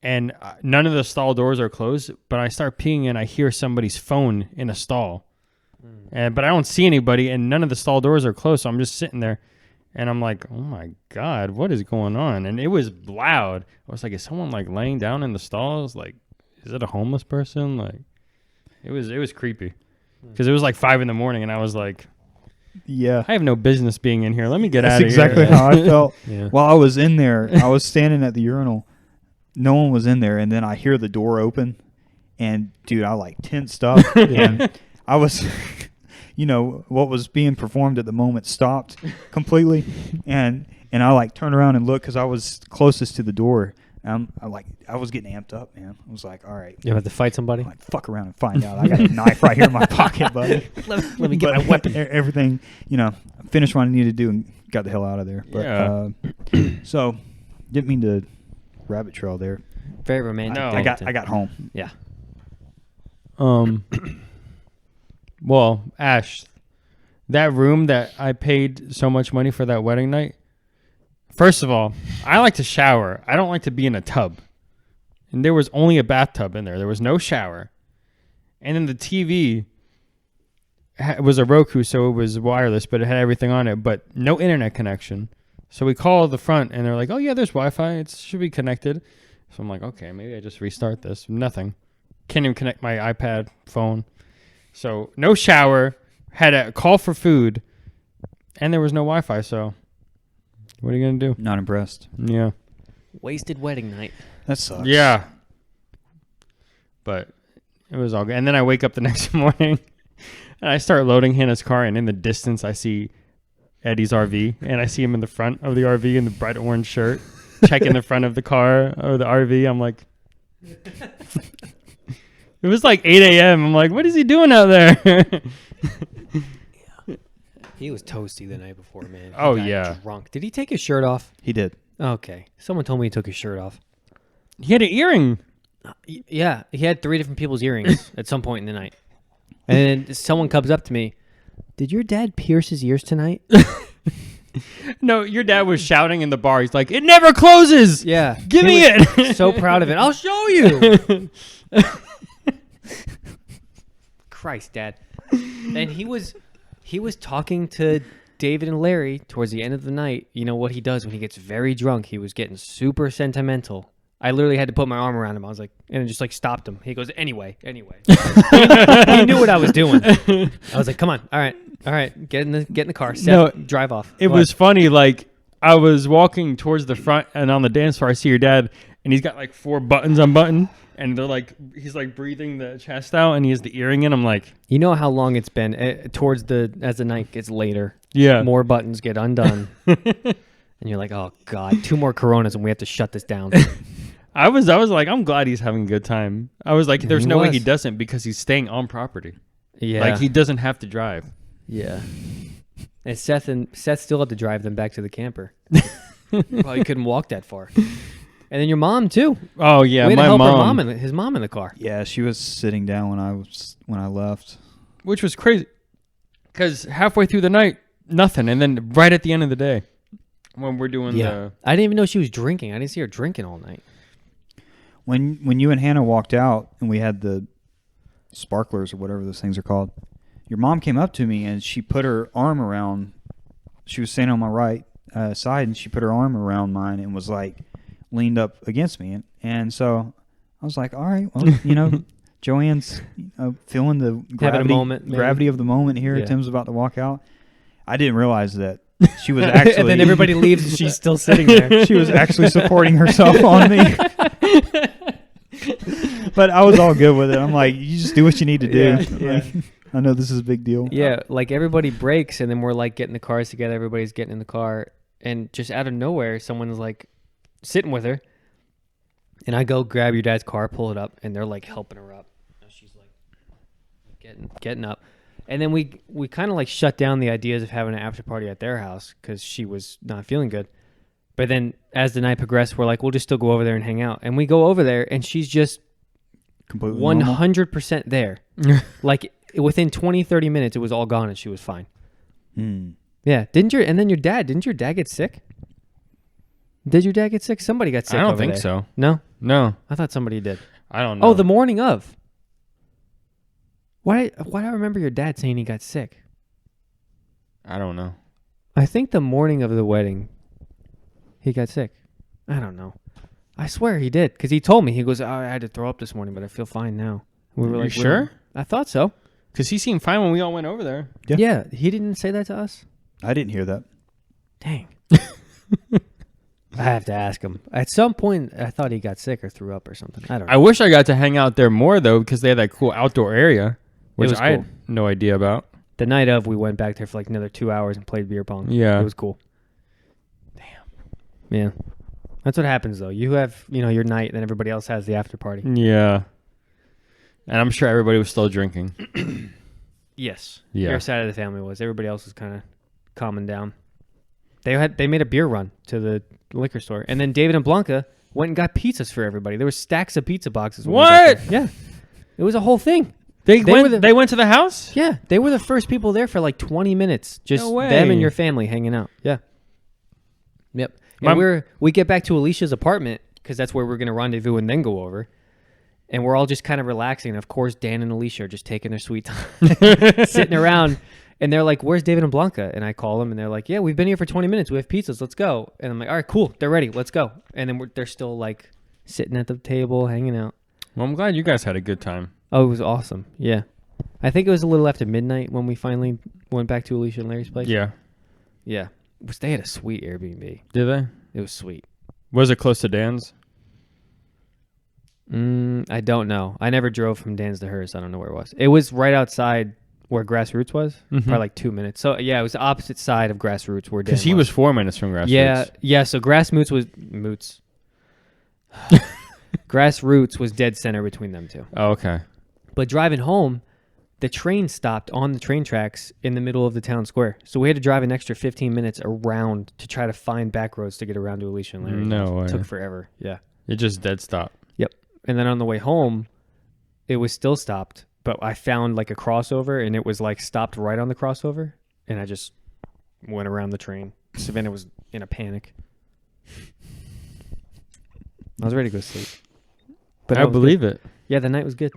And none of the stall doors are closed, but I start peeing, and I hear somebody's phone in a stall. But I don't see anybody, and none of the stall doors are closed, so I'm just sitting there. And I'm like, oh, my God, what is going on? And it was loud. I was like, is someone, laying down in the stalls? Is it a homeless person? It was creepy. Because it was 5 in the morning, and I was like, Yeah. I have no business being in here. Let me get out That's of here. exactly how I felt. Yeah. While I was in there, I was standing at the urinal. No one was in there, and then I hear the door open, and, dude, I, tensed up. And I was... what was being performed at the moment stopped completely, and And I like turned around and looked because I was closest to the door. I was getting amped up, man. I was like, all right. You have to fight somebody? I'm like, fuck around and find out. I got a knife right here in my pocket, buddy. let me get my weapon. Everything, finished what I needed to do and got the hell out of there. But so didn't mean to rabbit trail there. Very romantic. No. I got home. Yeah. Well, Ash, that room that I paid so much money for that wedding night. First of all, I like to shower. I don't like to be in a tub. And there was only a bathtub in there. There was no shower. And then the TV was a Roku, so it was wireless, but it had everything on it, but no internet connection. So we called the front, and they're like, oh, yeah, there's Wi-Fi. It should be connected. So I'm like, okay, maybe I just restart this. Nothing. Can't even connect my iPad phone. So no shower. Had a call for food, and there was no Wi-Fi, so what are you going to do? Not impressed. Yeah. Wasted wedding night. That sucks. Yeah. But it was all good. And then I wake up the next morning, and I start loading Hannah's car, and in the distance I see Eddie's RV, and I see him in the front of the RV in the bright orange shirt, checking the front of the car or the RV. I'm like... It was like 8 a.m. I'm like, what is he doing out there? He was toasty the night before, man. He Oh, got yeah. drunk. Did he take his shirt off? He did. Okay. Someone told me he took his shirt off. He had an earring. Yeah, he had 3 different people's earrings at some point in the night. And then someone comes up to me, did your dad pierce his ears tonight? No, your dad was shouting in the bar. He's like, it never closes. Yeah. Give He me was it. So proud of it. I'll show you. Christ, Dad. And he was talking to David and Larry towards the end of the night. You know what he does when he gets very drunk? He was getting super sentimental. I literally had to put my arm around him. I was like, and it just like stopped him. He goes, anyway. He knew what I was doing. I was like, come on, all right, get in the car, drive off. It was funny. Like, I was walking towards the front, and on the dance floor, I see your dad, and he's got like 4 buttons unbuttoned, and they're like, he's like breathing the chest out, and he has the earring in. I'm like, you know how long it's been as the night gets later. yeah, More buttons get undone, and you're like, oh god, 2 more Coronas, and we have to shut this down. I was like, I'm glad he's having a good time. I was like, there's He no way was. he doesn't because he's staying on property. Yeah, Like, he doesn't have to drive. yeah. And Seth still had to drive them back to the camper. Probably couldn't walk that far. And then your mom too. Oh yeah, we had to my help mom, his mom in the car. Yeah, she was sitting down when I left. which was crazy, because halfway through the night, nothing, and then right at the end of the day, when we're doing the I didn't even know she was drinking. I didn't see her drinking all night. When you and Hannah walked out and we had the sparklers or whatever those things are called, your mom came up to me and she put her arm around. She was standing on my right side and she put her arm around mine and was like leaned up against me, and so I was like, all right, well, Joanne's feeling the gravity of the moment here. Yeah. Tim's about to walk out. I didn't realize that she was actually. And then everybody leaves and she's still sitting there. She was actually supporting herself on me. But I was all good with it. I'm like, you just do what you need to do. Yeah. Like, I know this is a big deal. Yeah, like everybody breaks and then we're like getting the cars together. Everybody's getting in the car, and just out of nowhere, someone's like sitting with her, and I go grab your dad's car, pull it up, and they're like helping her up. And she's like getting up, and then we kind of like shut down the ideas of having an after party at their house because she was not feeling good. But then as the night progressed, we're like, we'll just still go over there and hang out, and we go over there, and she's just Completely normal. 100% there. Like within 20-30 minutes, it was all gone and she was fine. Yeah. Didn't your dad get sick? Did your dad get sick? Somebody got sick. I don't over think there. so. No, I thought somebody did. I don't know. Oh, the morning of. Why do I remember your dad saying he got sick? I don't know. I think the morning of the wedding, he got sick. I don't know. I swear he did, because he told me. He goes, oh, I had to throw up this morning, but I feel fine now. We were You like, sure? I thought so. Because he seemed fine when we all went over there. Yeah. He didn't say that to us? I didn't hear that. Dang. I have to ask him. At some point, I thought he got sick or threw up or something. I don't know. I wish I got to hang out there more, though, because they had that cool outdoor area, which was I had cool. no idea about. The night of, we went back there for like another 2 hours and played beer pong. Yeah. It was cool. Yeah. That's what happens, though. You have, your night, then everybody else has the after party. Yeah. And I'm sure everybody was still drinking. Yes. Yeah. Your side of the family was. Everybody else was kind of calming down. They made a beer run to the liquor store. And then David and Blanca went and got pizzas for everybody. There were stacks of pizza boxes. When we got there. Yeah. It was a whole thing. They went to the house? Yeah. They were the first people there for like 20 minutes. Just No way. them and your family hanging out. Yeah. Yep. And we get back to Alicia's apartment because that's where we're going to rendezvous and then go over. And we're all just kind of relaxing. And of course, Dan and Alicia are just taking their sweet time, sitting around. And they're like, "Where's David and Blanca?" And I call them, and they're like, "Yeah, we've been here for 20 minutes. We have pizzas. Let's go." And I'm like, "All right, cool. They're ready. Let's go." And then they're still like sitting at the table, hanging out. Well, I'm glad you guys had a good time. Oh, it was awesome. Yeah. I think it was a little after midnight when we finally went back to Alicia and Larry's place. Yeah. Yeah. They had a sweet Airbnb. Did they? It was sweet. Was it close to Dan's? I don't know. I never drove from Dan's to hers. I don't know where it was. It was right outside where Grassroots was, probably like 2 minutes. So yeah, it was the opposite side of Grassroots where Dan was. Because he was 4 minutes from Grassroots. Yeah. So Grassroots was dead center between them two. Oh, okay. But driving home, the train stopped on the train tracks in the middle of the town square. So we had to drive an extra 15 minutes around to try to find back roads to get around to Alicia and Larry's. No way. It took forever. Yeah. It just dead stopped. Yep. And then on the way home, it was still stopped. But I found like a crossover, and it was like stopped right on the crossover, and I just went around the train. Savannah was in a panic. I was ready to go sleep. But I believe it. Yeah, the night was good.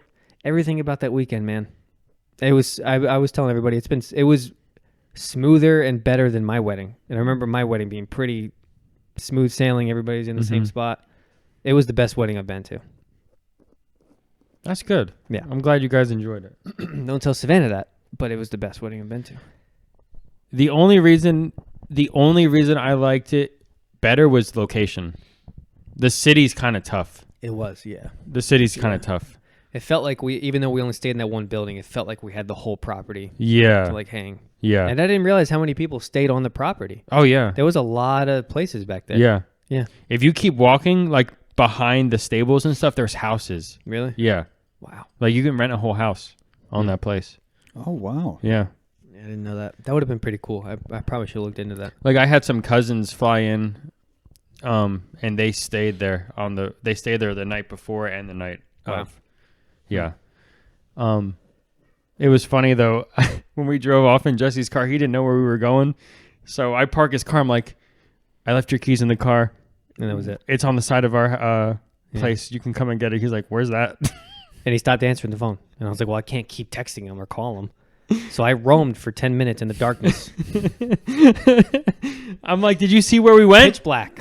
Everything about that weekend, man. It was. I was telling everybody it was smoother and better than my wedding. And I remember my wedding being pretty smooth sailing. Everybody's in the same spot. It was the best wedding I've been to. That's good. Yeah. I'm glad you guys enjoyed it. Don't tell Savannah that, but it was the best wedding I've been to. The only reason I liked it better was location. The city's kind of tough. It was, yeah. The city's kind of tough. It felt like even though we only stayed in that one building, it felt like we had the whole property Yeah. to like hang. Yeah. And I didn't realize how many people stayed on the property. Oh, yeah. There was a lot of places back there. Yeah. Yeah. If you keep walking, like, behind the stables and stuff, there's houses. Really? Yeah. Wow. Like, you can rent a whole house on that place. Oh, wow. Yeah. I didn't know that. That would have been pretty cool. I probably should have looked into that. Like, I had some cousins fly in, and they stayed there the night before and the night of. Yeah. It was funny, though. When we drove off in Jesse's car, he didn't know where we were going. So I park his car. I'm like, I left your keys in the car. And that was it. It's on the side of our place. You can come and get it. He's like, where's that? And he stopped answering the phone. And I was like, well, I can't keep texting him or call him. So I roamed for 10 minutes in the darkness. I'm like, did you see where we went? Pitch black.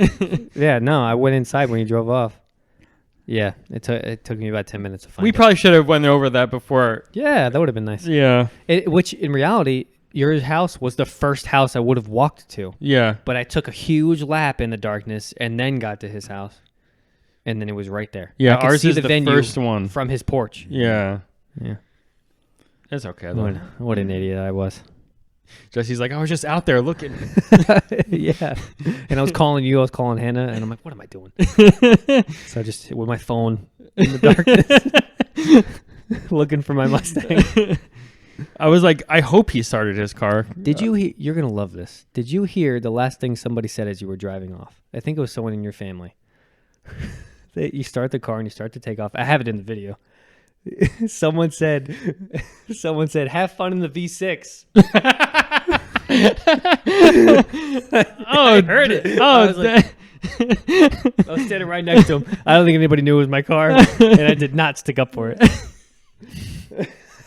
Yeah, no, I went inside when he drove off. Yeah, it took me about 10 minutes to find We it. probably should have went over that before. Yeah, that would have been nice. Yeah. Which, in reality, your house was the first house I would have walked to. Yeah. But I took a huge lap in the darkness and then got to his house. And then it was right there. Yeah, I could ours see is the venue first one. from his porch. Yeah. Yeah. It's okay, though. What an idiot I was. Jesse's like, I was just out there looking. Yeah. And I was calling you, I was calling Hannah, and I'm like, what am I doing? So I just, with my phone in the darkness, looking for my Mustang. I was like, I hope he started his car. Did you hear, you're going to love this. Did you hear the last thing somebody said as you were driving off? I think it was someone in your family. You start the car and you start to take off. I have it in the video. Someone said, have fun in the V6. Oh, I heard it. Oh, I was standing right next to him. I don't think anybody knew it was my car, and I did not stick up for it.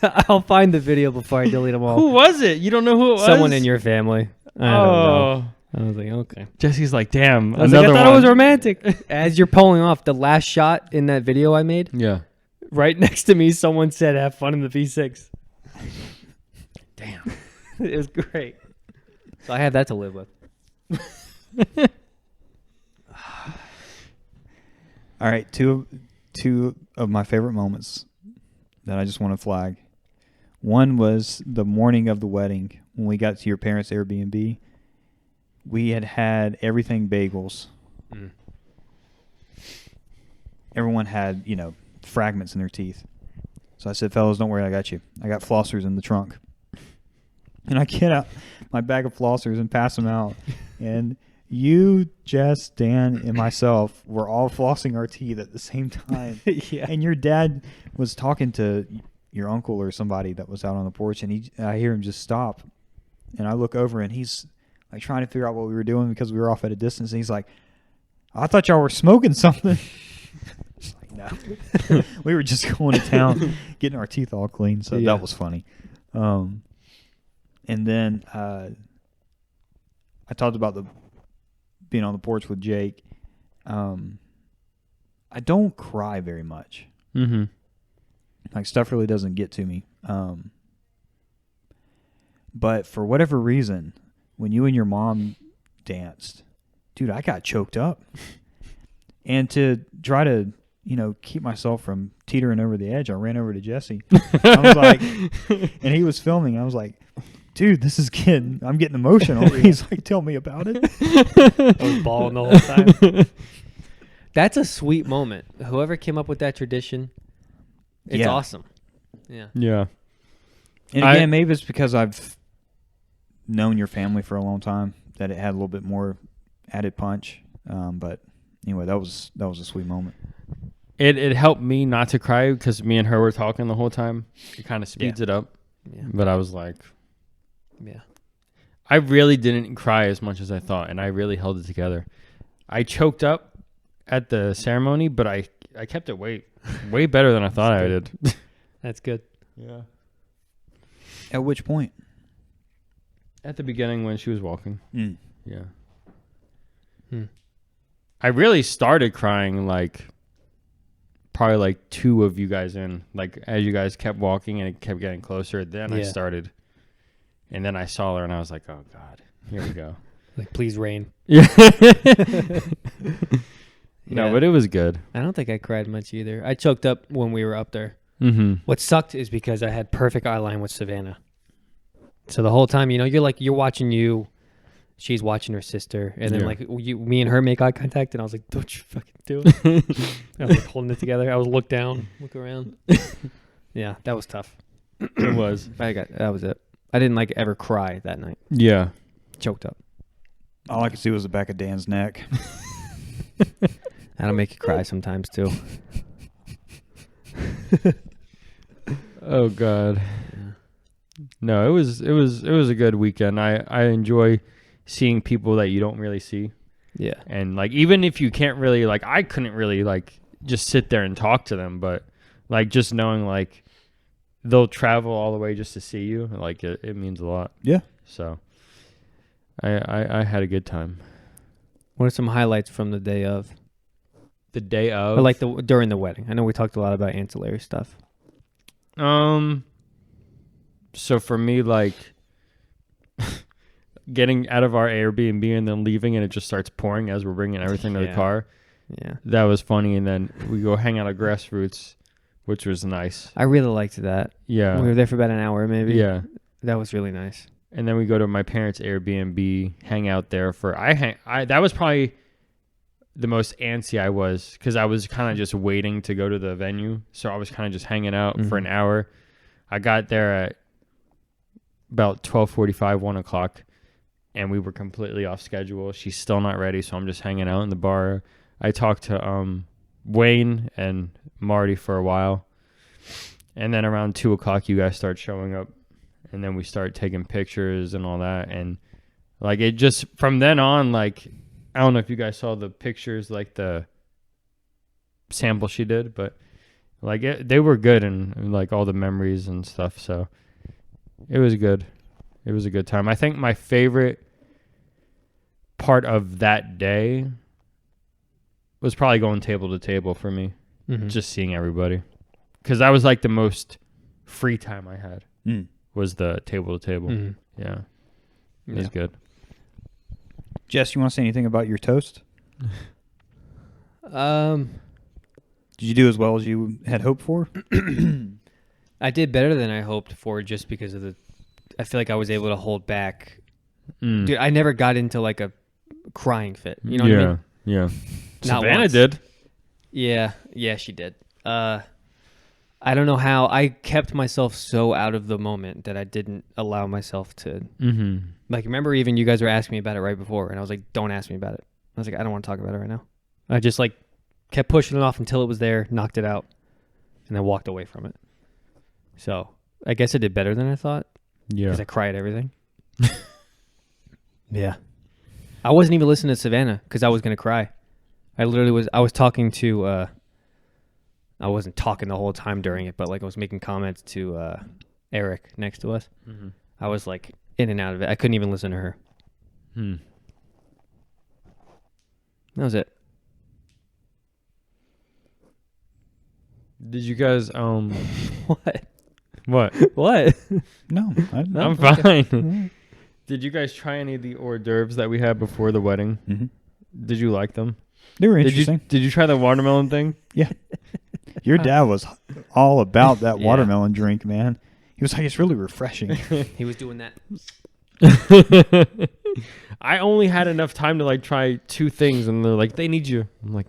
I'll find the video before I delete them all. who was it? You don't know who it was? Someone in your family. I don't know. I was like, okay. Jesse's like, damn, I was another like, I thought one. it was romantic. As you're pulling off, the last shot in that video I made, Yeah. right next to me, someone said, have fun in the V6. Damn. It was great. So I have that to live with. All right, two of my favorite moments that I just want to flag. One was the morning of the wedding when we got to your parents' Airbnb. We had everything bagels Everyone had, fragments in their teeth. So I said, fellas, don't worry, I got you. I got flossers in the trunk. And I get out my bag of flossers and pass them out. And you, Jess, Dan, and myself were all flossing our teeth at the same time. Yeah. And your dad was talking to your uncle or somebody that was out on the porch, and I hear him just stop. And I look over, and he's like trying to figure out what we were doing because we were off at a distance. And he's like, I thought y'all were smoking something. It's like, no. We were just going to town, getting our teeth all clean. So that was funny. And then I talked about being on the porch with Jake. I don't cry very much. Mm-hmm. Like, stuff really doesn't get to me. But for whatever reason, when you and your mom danced, dude, I got choked up. And to try to, keep myself from teetering over the edge, I ran over to Jesse. I was like, and he was filming. I was like, dude, I'm getting emotional. He's like, tell me about it. I was bawling the whole time. That's a sweet moment. Whoever came up with that tradition, it's awesome. Yeah. Yeah. And again, maybe it's because I've known your family for a long time that it had a little bit more added punch. But anyway, that was a sweet moment. It helped me not to cry because me and her were talking the whole time. It kind of speeds it up. Yeah. But I was like, yeah. I really didn't cry as much as I thought, and I really held it together. I choked up at the ceremony, but I kept it way better than I thought I did. That's good. Yeah. At which point? At the beginning when she was walking. Mm. Yeah. I really started crying probably like 2 of you guys in. Like as you guys kept walking and it kept getting closer, then I started. And then I saw her and I was like, oh God, here we go. Like, please rain. Yeah. No, but it was good. I don't think I cried much either. I choked up when we were up there. Mm-hmm. What sucked is because I had perfect eye line with Savannah. So the whole time, you're watching you, she's watching her sister, and then me and her make eye contact, and I was like, don't you fucking do it. I was like holding it together. I was look down, look around. Yeah, that was tough. It was. That was it. I didn't ever cry that night. Yeah. Choked up. All I could see was the back of Dan's neck. That'll make you cry sometimes too. Oh God. Yeah. No, it was a good weekend. I enjoy seeing people that you don't really see. Yeah. And even if you can't really I couldn't really just sit there and talk to them, but just knowing they'll travel all the way just to see you, it means a lot. Yeah. So I had a good time. What are some highlights from the day of? The day of? Or during the wedding. I know we talked a lot about ancillary stuff. So for me, getting out of our Airbnb and then leaving and it just starts pouring as we're bringing everything to the car. Yeah. That was funny. And then we go hang out at Grassroots, which was nice. I really liked that. Yeah. We were there for about an hour maybe. Yeah. That was really nice. And then we go to my parents' Airbnb, hang out there that was probably the most antsy I was because I was kind of just waiting to go to the venue. So I was kind of just hanging out for an hour. I got there at about 12:45, 1 o'clock, and we were completely off schedule. She's still not ready, so I'm just hanging out in the bar. I talked to Wayne and Marty for a while. And then around 2 o'clock, you guys start showing up. And then we start taking pictures and all that. And it just, from then on, I don't know if you guys saw the pictures, the sample she did, but they were good and all the memories and stuff. So it was good. It was a good time. I think my favorite part of that day was probably going table to table for me. Mm-hmm. Just seeing everybody. Because that was the most free time I had. Was the table to table. Mm-hmm. Yeah. It was good. Jess, you want to say anything about your toast? Did you do as well as you had hoped for? I did better than I hoped for just because of I feel like I was able to hold back. Dude, I never got into a crying fit. You know what I mean? Yeah. Not Savannah once. did. Yeah, she did. I don't know how I kept myself so out of the moment that I didn't allow myself to. Mm-hmm. Like, remember, even you guys were asking me about it right before, and I was like, "Don't ask me about it." I was like, "I don't want to talk about it right now." I just like kept pushing it off until it was there, knocked it out, and then walked away from it. So I guess I did better than I thought Yeah. because I cry at everything. Yeah, I wasn't even listening to Savannah because I was gonna cry. I literally was. I was talking to. I wasn't talking the whole time during it, but like I was making comments to Eric next to us. Mm-hmm. I was like in and out of it. I couldn't even listen to her. Hmm. That was it. Did you guys What? what? What? No, I'm fine. Did you guys try any of the hors d'oeuvres that we had before the wedding? Mm-hmm. Did you like them? They were Did interesting. you try the watermelon thing? Your dad was all about that Yeah. watermelon drink, man. He was like, it's really refreshing. He was doing that. I only had enough time to like try 2 things, and they're like, they need you. I'm like,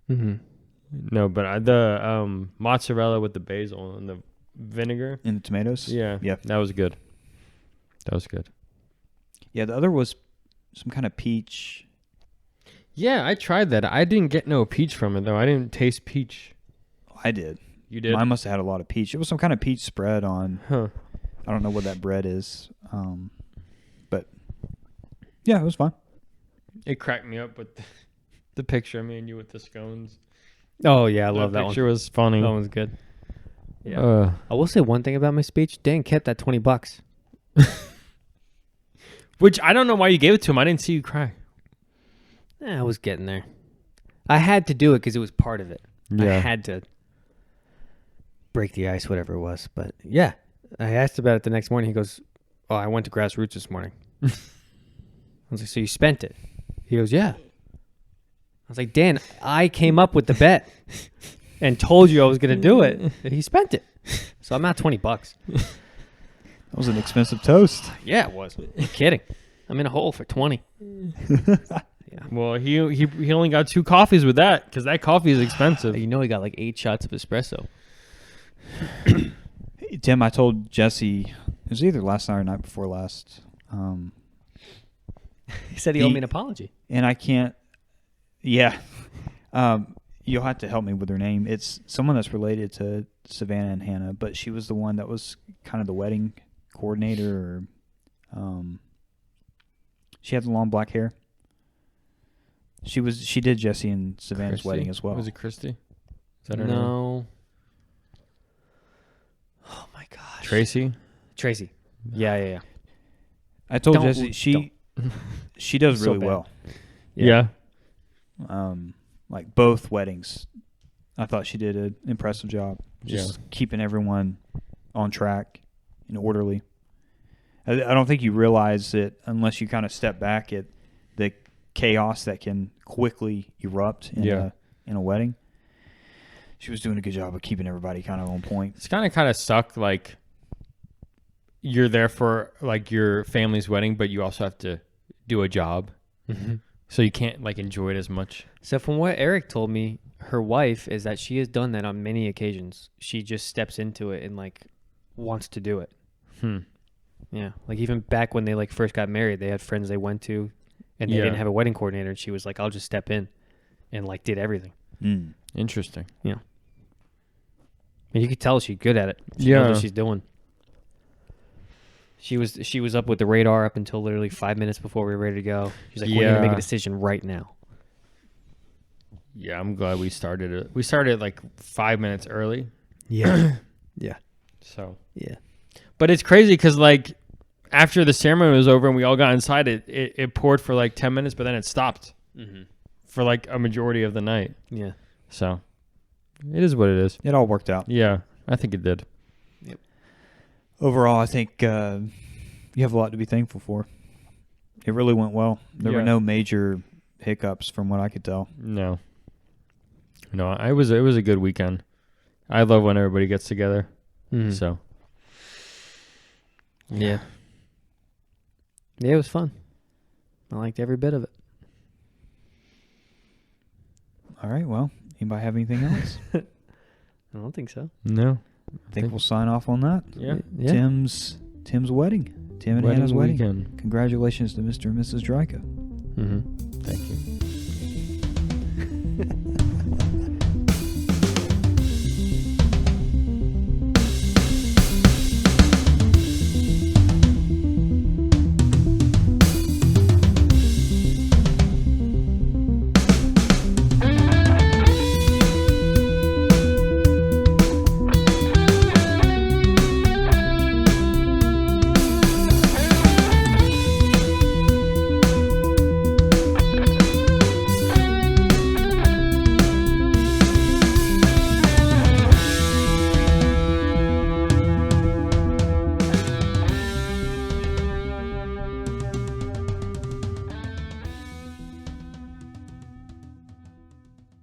Mm-hmm. no, but the mozzarella with the basil and the vinegar. And the tomatoes? Yeah, Yeah. that was good. That was good. Yeah, the other was some kind of peach. Yeah, I tried that. I didn't get no peach from it though. I didn't taste peach. I did. You did? Mine must have had a lot of peach. It was some kind of peach spread on, Huh. I don't know what that bread is. But yeah, it was fine. It cracked me up with the picture of me and you with the scones. Oh yeah, I love that one. picture was funny. That one's good. Yeah. I will say one thing about my speech. Dan kept that $20. Which I don't know why you gave it to him. I didn't see you cry. I was getting there. I had to do it because it was part of it. I Yeah. had to break the ice, whatever it was. But yeah, I asked about it the next morning. He goes, "Oh, I went to Grassroots this morning." I was like, "So you spent it?" He goes, "Yeah." I was like, "Dan, I came up with the bet and told you I was going to do it." And he spent it. So I'm not $20. That was an expensive toast. Yeah, it was. I'm kidding. I'm in a hole for 20. Well, he only got 2 coffees with that because that coffee is expensive. You know he got like 8 shots of espresso. Hey, Tim, I told Jesse, it was either last night or night before last. He said he owed me an apology. And I can't, yeah. You'll have to help me with her name. It's someone that's related to Savannah and Hannah, but she was the one that was kind of the wedding coordinator. She had the long black hair. She did Jesse and Savannah's Christy? wedding as well. Was it Christy? Is that her name? No. Oh my gosh. Tracy? Tracy. Yeah. I told Don't- Jesse she does So really bad. well. Yeah. Like both weddings, I thought she did an impressive job. Just keeping everyone on track and orderly. I don't think you realize it unless you kind of step back at the chaos that can quickly erupt in a wedding. She was doing a good job of keeping everybody kind of on point. It's kind of suck. Like you're there for like your family's wedding, but you also have to do a job, so you can't like enjoy it as much. So from what Eric told me, her wife is that she has done that on many occasions. She just steps into it and like wants to do it. Yeah, like even back when they like first got married, they had friends they went to, and they didn't have a wedding coordinator. And she was like, "I'll just step in," and like did everything. Interesting. Yeah, and you could tell she's good at it. She knows what she's doing. She was up with the radar up until literally 5 minutes before we were ready to go. She's like, "We're gonna make a decision right now." Yeah, I'm glad we started it. We started like 5 minutes early. Yeah, yeah, So yeah. but it's crazy because like after the ceremony was over and we all got inside, it poured for like 10 minutes, but then it stopped for like a majority of the night. Yeah. So it is what it is. It all worked out. Yeah, I think it did. Yep. Overall, I think you have a lot to be thankful for. It really went well. There were no major hiccups from what I could tell. No, it was a good weekend. I love when everybody gets together. So yeah, it was fun. I liked every bit of it. All right. Well, anybody have anything else? I don't think so. No. I think we'll sign off on that. Yeah. Yeah. Tim's wedding. Tim and Hannah's wedding. Weekend. Congratulations to Mr. and Mrs. Dryko. Mm-hmm. Thank you.